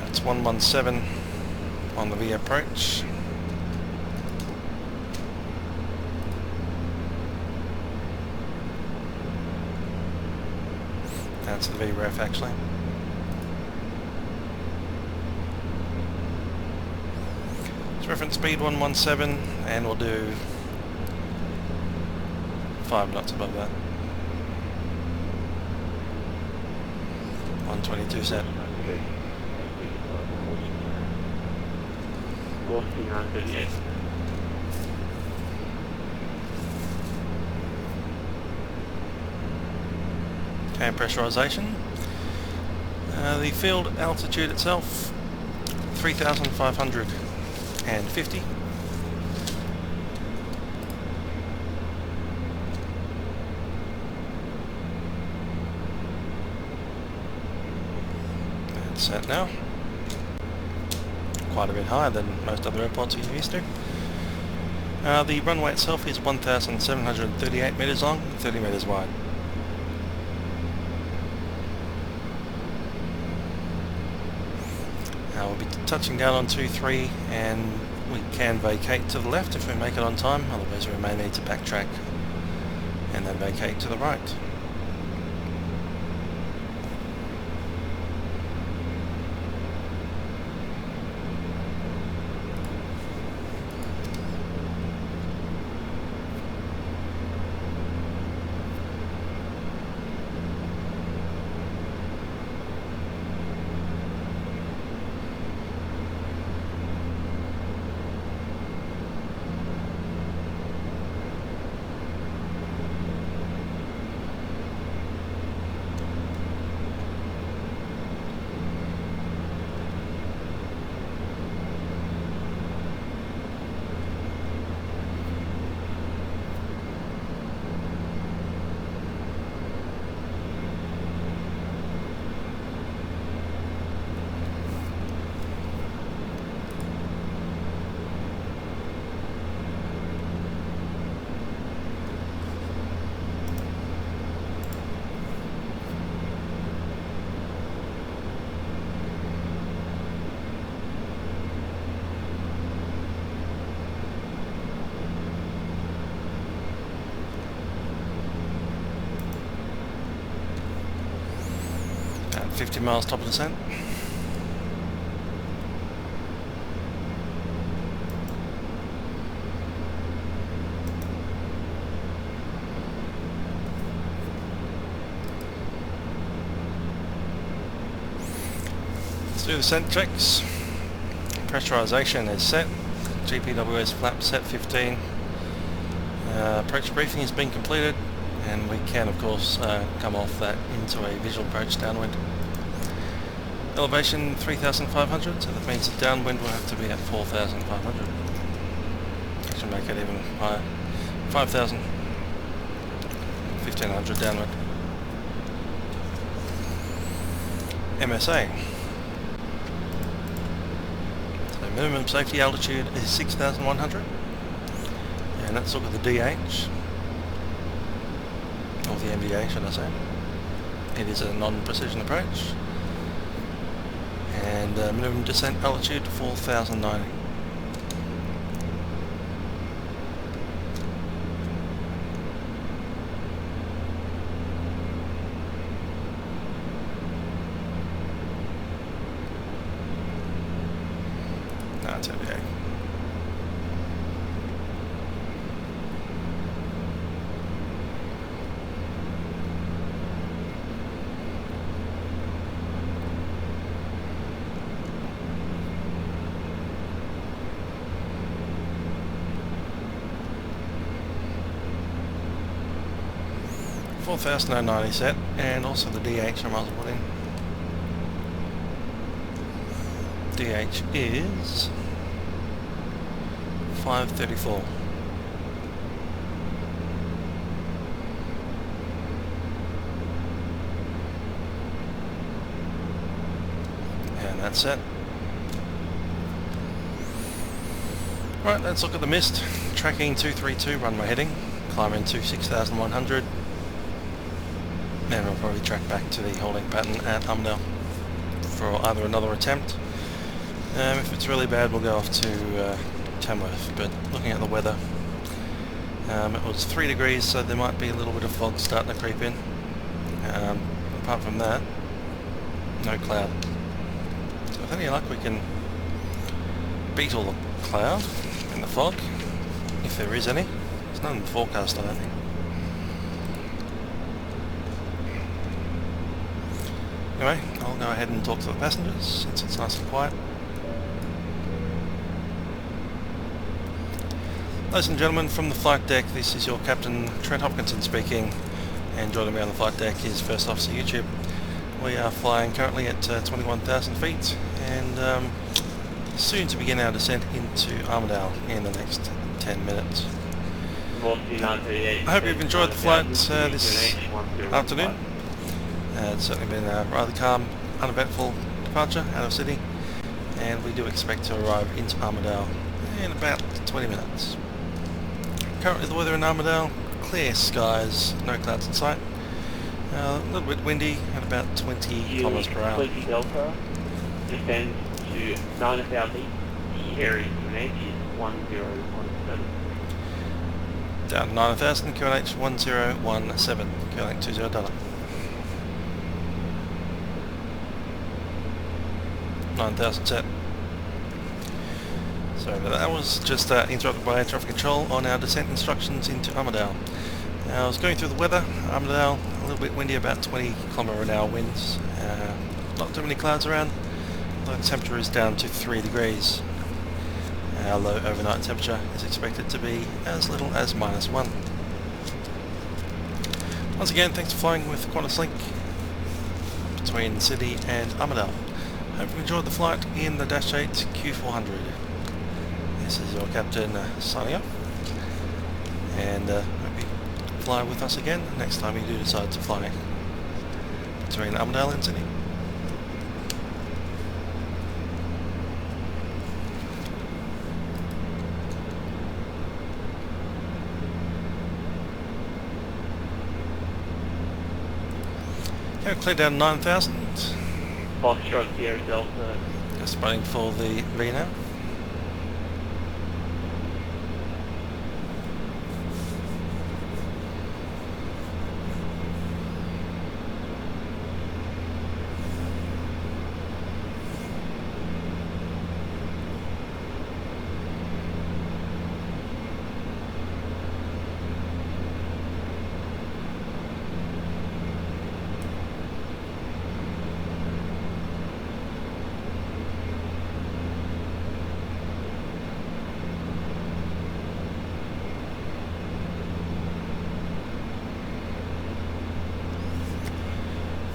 It's 117 on the V approach. That's the V ref actually. It's reference speed 117, and we'll do 5 knots above that. 122 set. And pressurization. The field altitude itself 3,550. That's set now. Quite a bit higher than most other airports you're used to. The runway itself is 1,738 metres long, 30 metres wide. We'll be touching down on 2-3, and we can vacate to the left if we make it on time, otherwise we may need to backtrack and then vacate to the right. At 50 miles top of descent. Let's do the scent checks. Pressurization is set. GPWS flap set 15. Approach briefing has been completed, and we can of course come off that into a visual approach downwind. Elevation 3,500, so that means the downwind will have to be at 4,500. That should make it even higher. 5,000, 1,500 downwind. MSA. So minimum safety altitude is 6,100. And let's look at the DH, or the MDA should I say. It is a non-precision approach. And minimum descent altitude 4,090. That's okay. $4,090 set, and also the DH I might as well put in. DH is 534. And that's it. Right, let's look at the mist. Tracking 232, runway heading, climbing to 6,100. And we'll probably track back to the holding pattern at Armidale for either another attempt. If it's really bad, we'll go off to Tamworth, but looking at the weather, it was 3 degrees, so there might be a little bit of fog starting to creep in. Apart from that, no cloud. So with any luck we can beat all the cloud and the fog, if there is any. There's none in the forecast, I don't think. Anyway, I'll go ahead and talk to the passengers since it's nice and quiet. Ladies and gentlemen, from the flight deck, this is your Captain Trent Hopkinson speaking, and joining me on the flight deck is First Officer YouTube. We are flying currently at 21,000 feet and soon to begin our descent into Armidale in the next 10 minutes. I hope you've enjoyed the flight this afternoon. It's certainly been a rather calm, uneventful departure out of Sydney, and we do expect to arrive into Armidale in about 20 minutes. Currently the weather in Armidale, clear skies, no clouds in sight, a little bit windy at about 20 kilometers per hour. 20 Delta, descend to 9,000 feet, the area QNH is 1017. Down 9,000, QNH 1017, QNH 20 Delta. 9,000 set. Sorry, but that was just interrupted by air traffic control on our descent instructions into Armidale. Now, I was going through the weather. Armidale, a little bit windy, about 20 km/h winds. Not too many clouds around. The temperature is down to 3 degrees. Our low overnight temperature is expected to be as little as -1. Once again, thanks for flying with Qantas Link between Sydney and Armidale. Hope you enjoyed the flight in the Dash 8 Q400. This is your captain signing off, and hope you fly with us again next time you do decide to fly between Armidale and Sydney. Okay, clear down 9,000. Foxtrot Sierra Delta. Just waiting for the V now.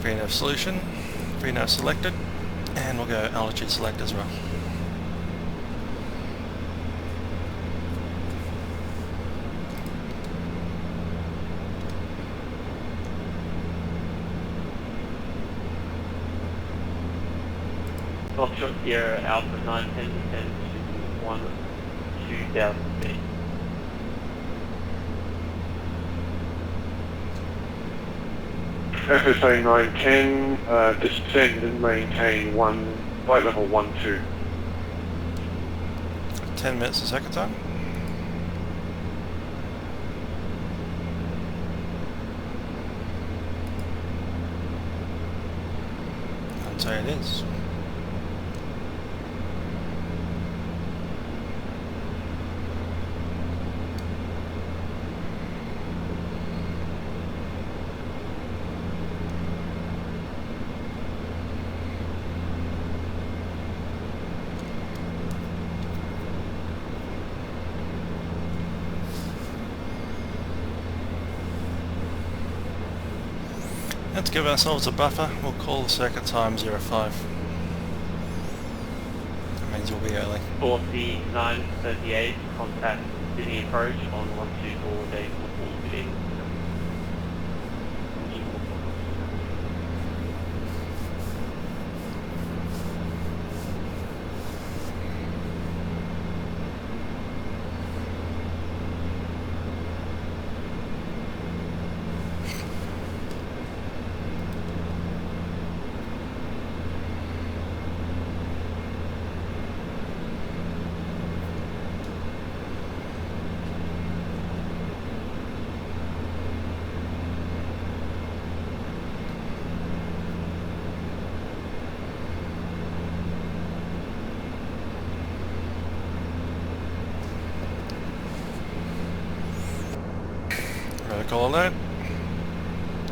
FreeNav solution, FreeNav selected, and we'll go altitude select as well. Foxtrot Sierra Alpha 910 descend to 2000 feet. FSA 910, descend and maintain flight level 12. 10 minutes to second time. And so it is. Let's give ourselves a buffer. We'll call the circuit time 05. That means we'll be early. 4938, contact Sydney approach on 124 days before meeting. Vertical alert.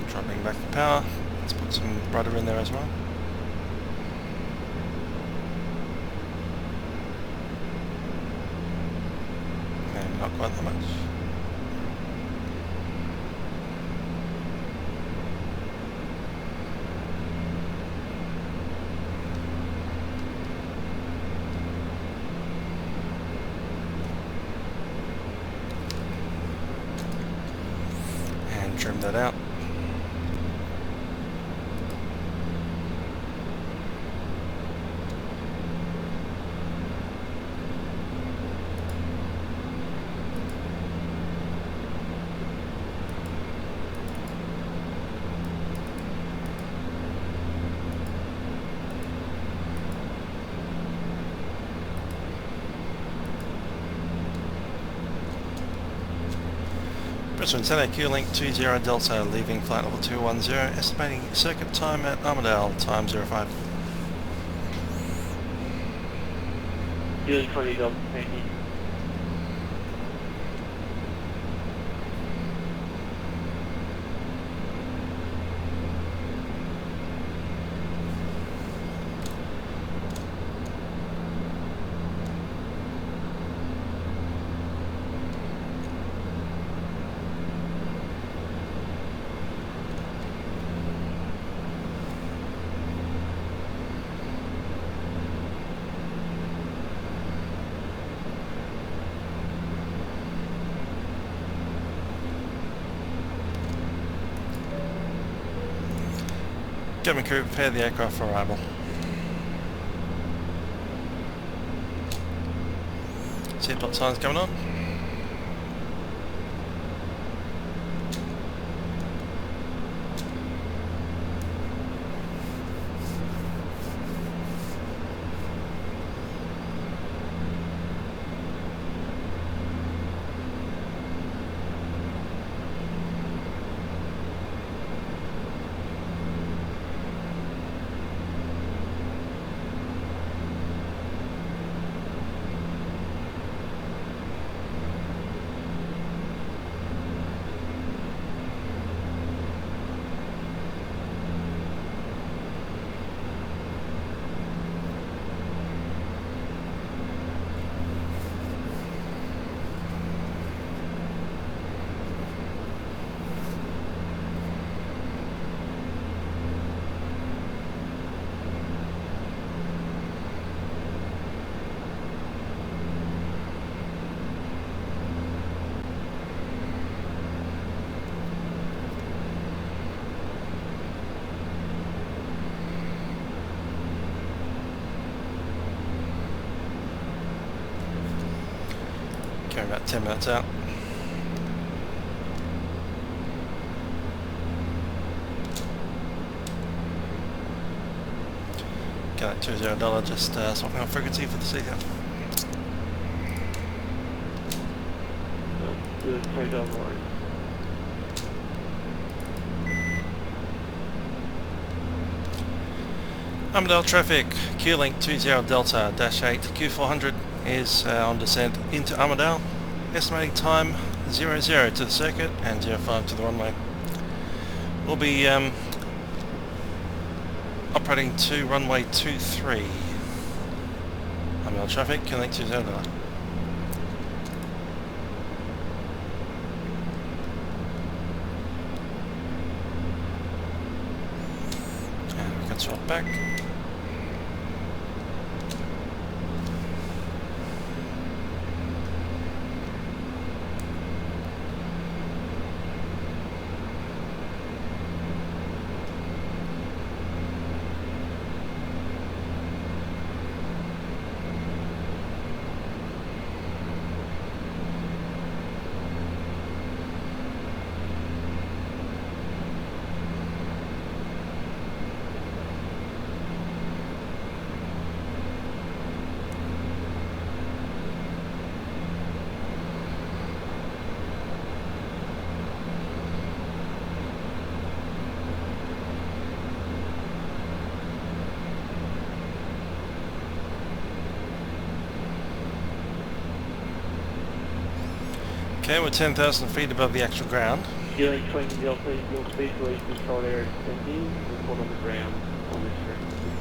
Dropping back the power. Let's put some rudder in there as well. And not quite that much. Trim that out. Brisbane Center, Q-Link 20 Delta, leaving flight level 210, estimating circuit time at Armidale, time 05. Q-Link 20 Delta, thank you. Cabin crew, prepare the aircraft for arrival. Seatbelt signs coming on. Going about 10 minutes out. $20 just swapping on frequency for the seeker. Armidale traffic, Q-Link 20 Delta -8 Q400 is on descent into Armidale. Estimating time 00 to the circuit and 05 to the runway. We'll be operating to runway 23. Armidale traffic, Q-Link 20 Delta. And we can swap back. Okay, we're 10,000 feet above the actual ground. Q-Link 20 Delta, your speed release control area descending, report on the ground on this frequency.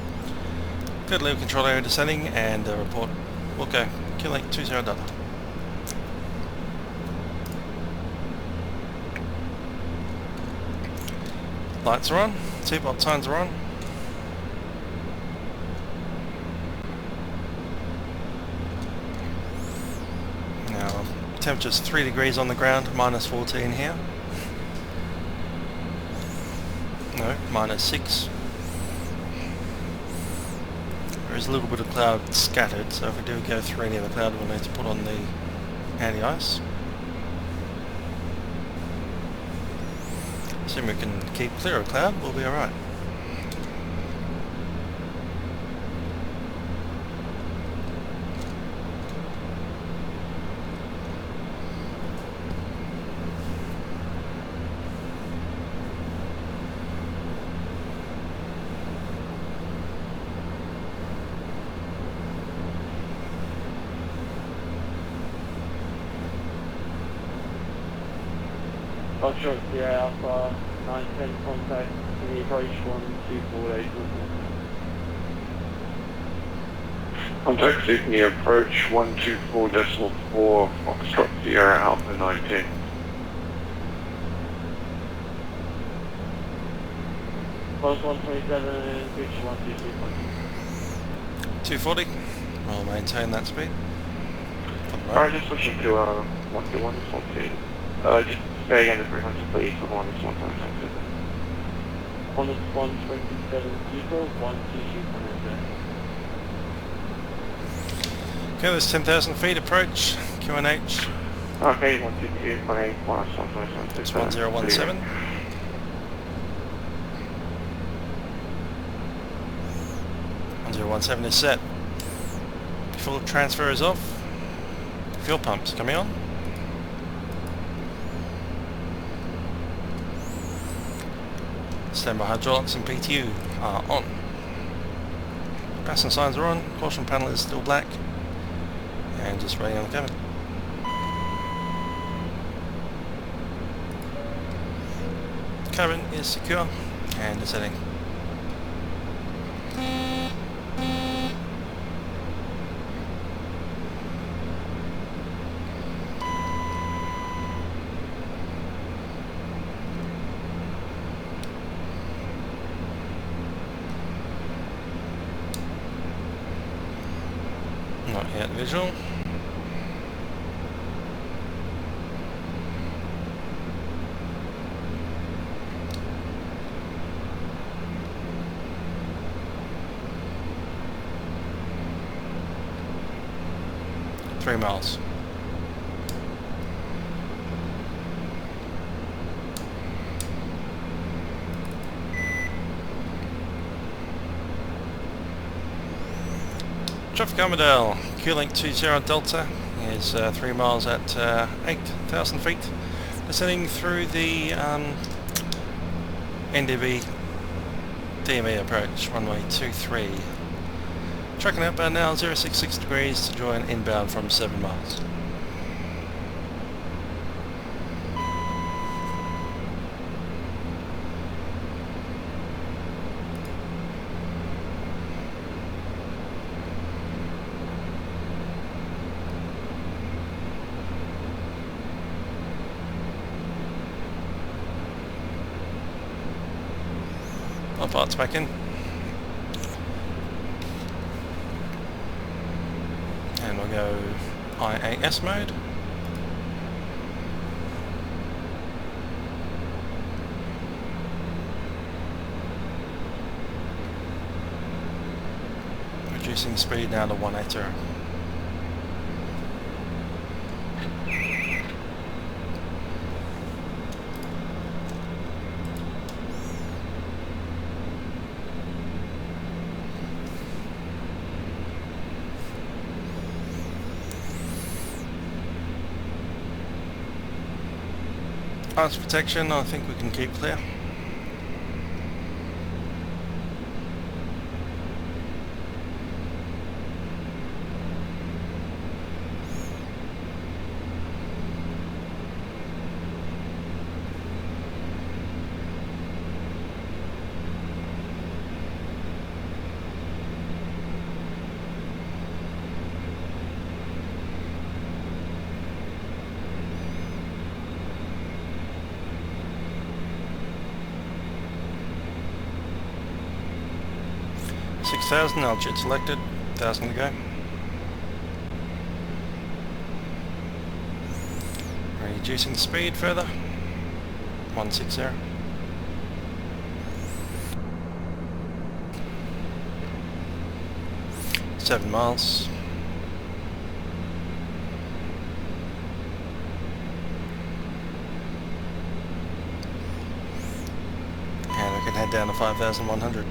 Good, leave control area descending and report. We'll go. Q-Link 20 Delta. Lights are on, seatbelt signs are on. Now, temperature's 3 degrees on the ground, minus 14 here. No, minus 6. There is a little bit of cloud scattered, so if we do go through any of the cloud, we'll need to put on the anti-ice. Assume we can keep clear of cloud, we'll be alright. Foxtrot Sierra Alpha 910 contact in the approach 1248. Contact Sydney approach 124.4 Foxtrot Sierra Alpha 910. Close 127, pitch 122. 240, we'll maintain that speed. Alright, just switching to 121, just 110. Just say again the 300 please, for one is 127. On the 127, 122. Okay, there's 10,000 feet approach, QNH. Okay, 122, 18, 127. It's 1017. 1017 is set. Fuel transfer is off. Fuel pumps coming on. Standby hydraulics and PTU are on. Passenger signs are on. Caution panel is still black. And just waiting on the cabin. Cabin is secure and descending. Not yet visual. Miles. Traffic Armidale, Q-Link 20 Delta is 3 miles at 8,000 feet, descending through the NDB DME approach, runway 23. Tracking outbound now 066 degrees to join inbound from 7 miles. Our parts back in. And we'll go IAS mode. Reducing speed now to 180. Ice protection, I think we can keep clear. Altitude selected, 1,000 to go. Reducing speed further, 160. 7 miles. And we can head down to 5,100.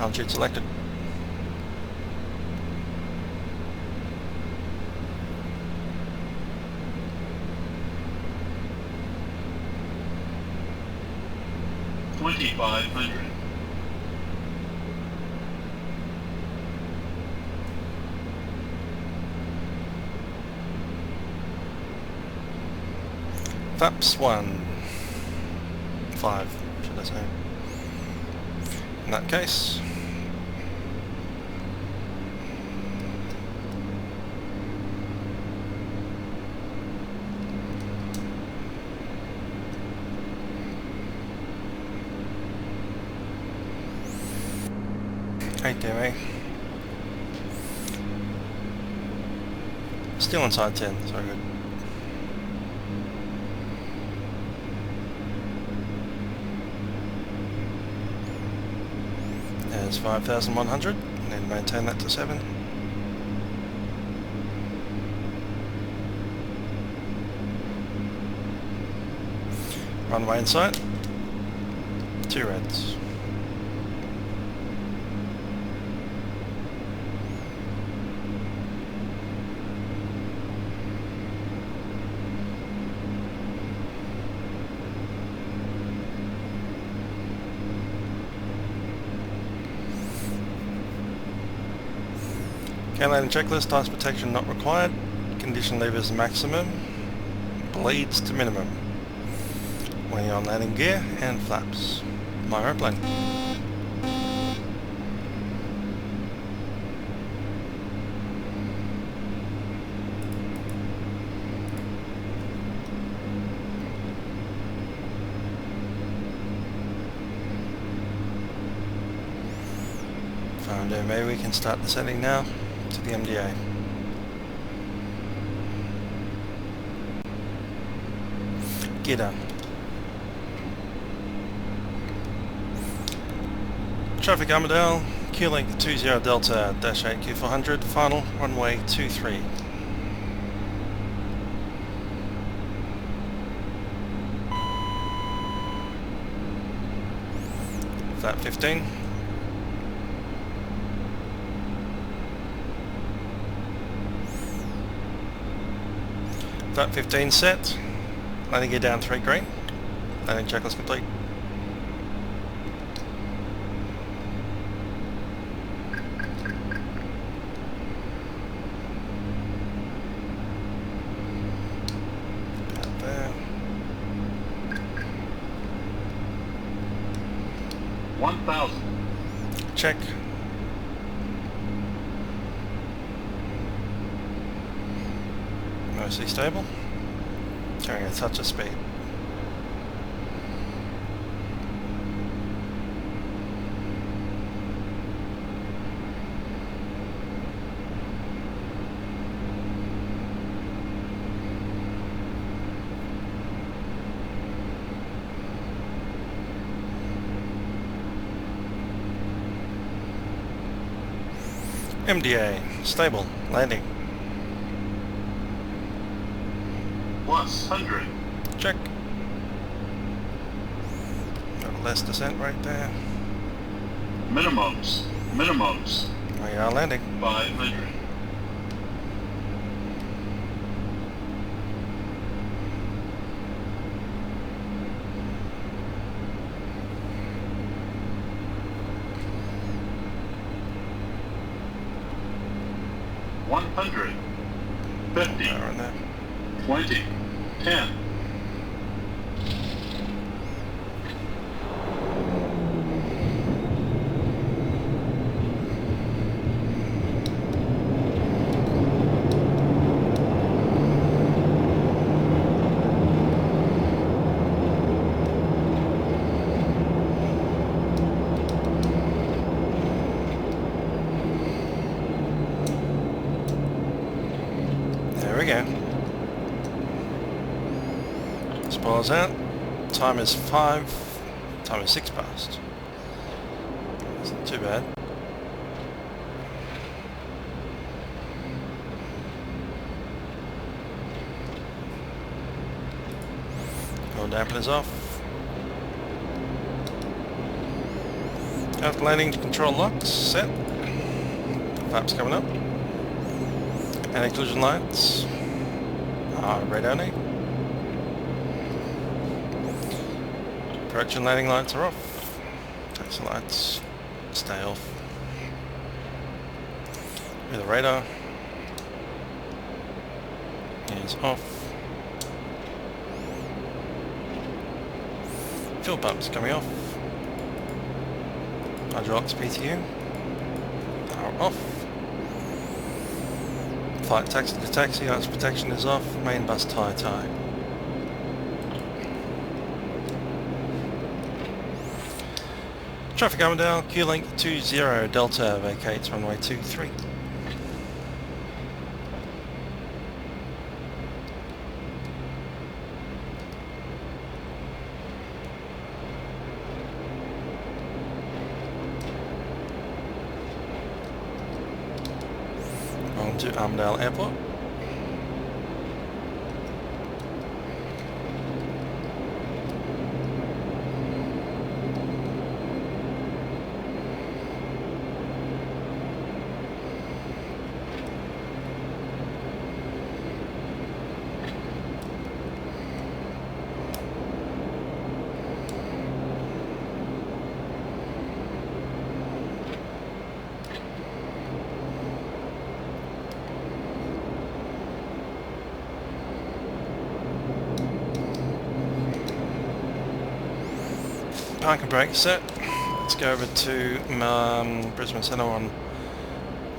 Altitude selected. $2,500. Flaps 1. 5, should I say. In that case, AWIS. Still inside 10, so good. There's 5,100, and then maintain that to 7. Runway in sight. 2 reds. Landing checklist, ice protection not required, condition levers maximum, bleeds to minimum. When you're on landing gear and flaps. My aeroplane. Fine, maybe we can start the setting now. To the MDA. Gear down. Traffic Armidale, Q-Link 20 Delta -8 Q400, final runway 23. Flat 15. Flat 15 set. Landing gear down 3 green. Landing checklist complete. About there. 1000. Check. Mostly stable. Carrying a touch of speed. MDA, stable, landing. Plus 100. Check. Got less descent right there. Minimums. Minimums. We are landing. 500. $100. 50. Right there. 20. 10. There we go. Spoilers out. Time is 5. Time is 6 past. That's not too bad. All dampeners off. After landing, control locks set. Flaps coming up. And occlusion lights. Radar need. Correction landing lights are off. Taxi lights stay off. The radar is off. Fuel pumps coming off. Hydraulics PTU are off. Flight taxi to taxi, lights protection is off. Main bus tie. Traffic Armidale, Q-Link 20 Delta vacates runway 23. On to Armidale Airport. Park and brake set. Let's go over to Brisbane Centre on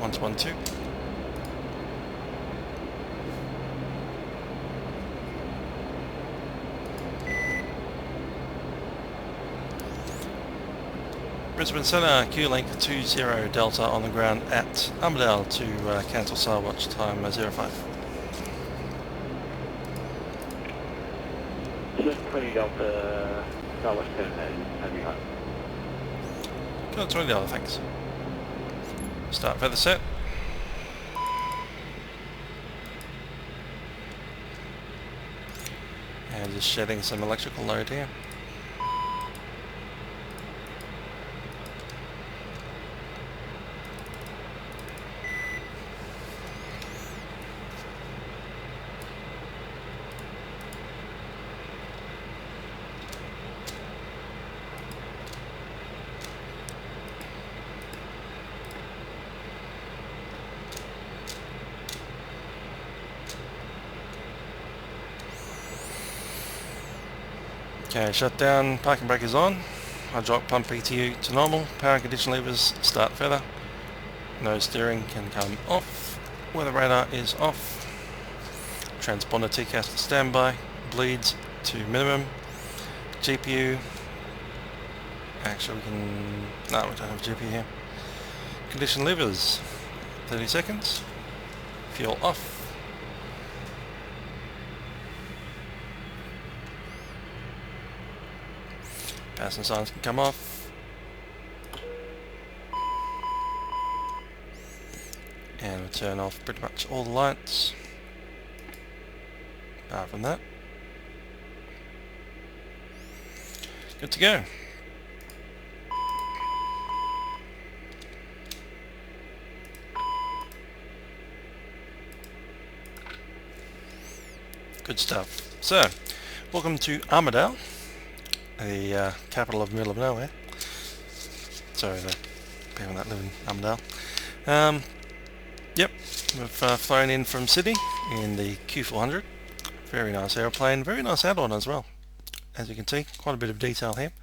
112. Brisbane Centre, Q-Link 20 Delta on the ground at Armidale to cancel SAR watch time 05. 20 Delta, Southwest 10 and behind. Got $20, thanks. Start feather set. And just shedding some electrical load here. Okay, shutdown, parking brake is on, hydraulic pump ETU to normal, power and condition levers start feather, nose steering can come off, weather radar is off, transponder TCAS to standby, bleeds to minimum, GPU, actually we can, no we don't have GPU here, condition levers, 30 seconds, fuel off, passenger signs can come off, and we'll turn off pretty much all the lights apart from that. Good to go. Good stuff. So, welcome to Armidale, the capital of the middle of nowhere. Sorry, the people that live in Armidale. Yep, we've flown in from Sydney in the Q400. Very nice aeroplane, very nice add-on as well. As you can see, quite a bit of detail here.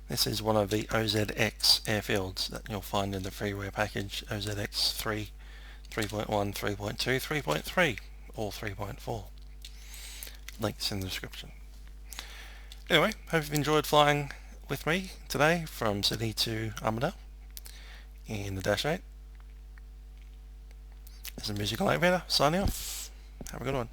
This is one of the OZX airfields that you'll find in the Freeware package, OZX 3, 3.1, 3.2, 3.3, or 3.4. Links in the description. Anyway, hope you've enjoyed flying with me today from Sydney to Armidale in the Dash 8. This is Musical Aviator signing off. Have a good one.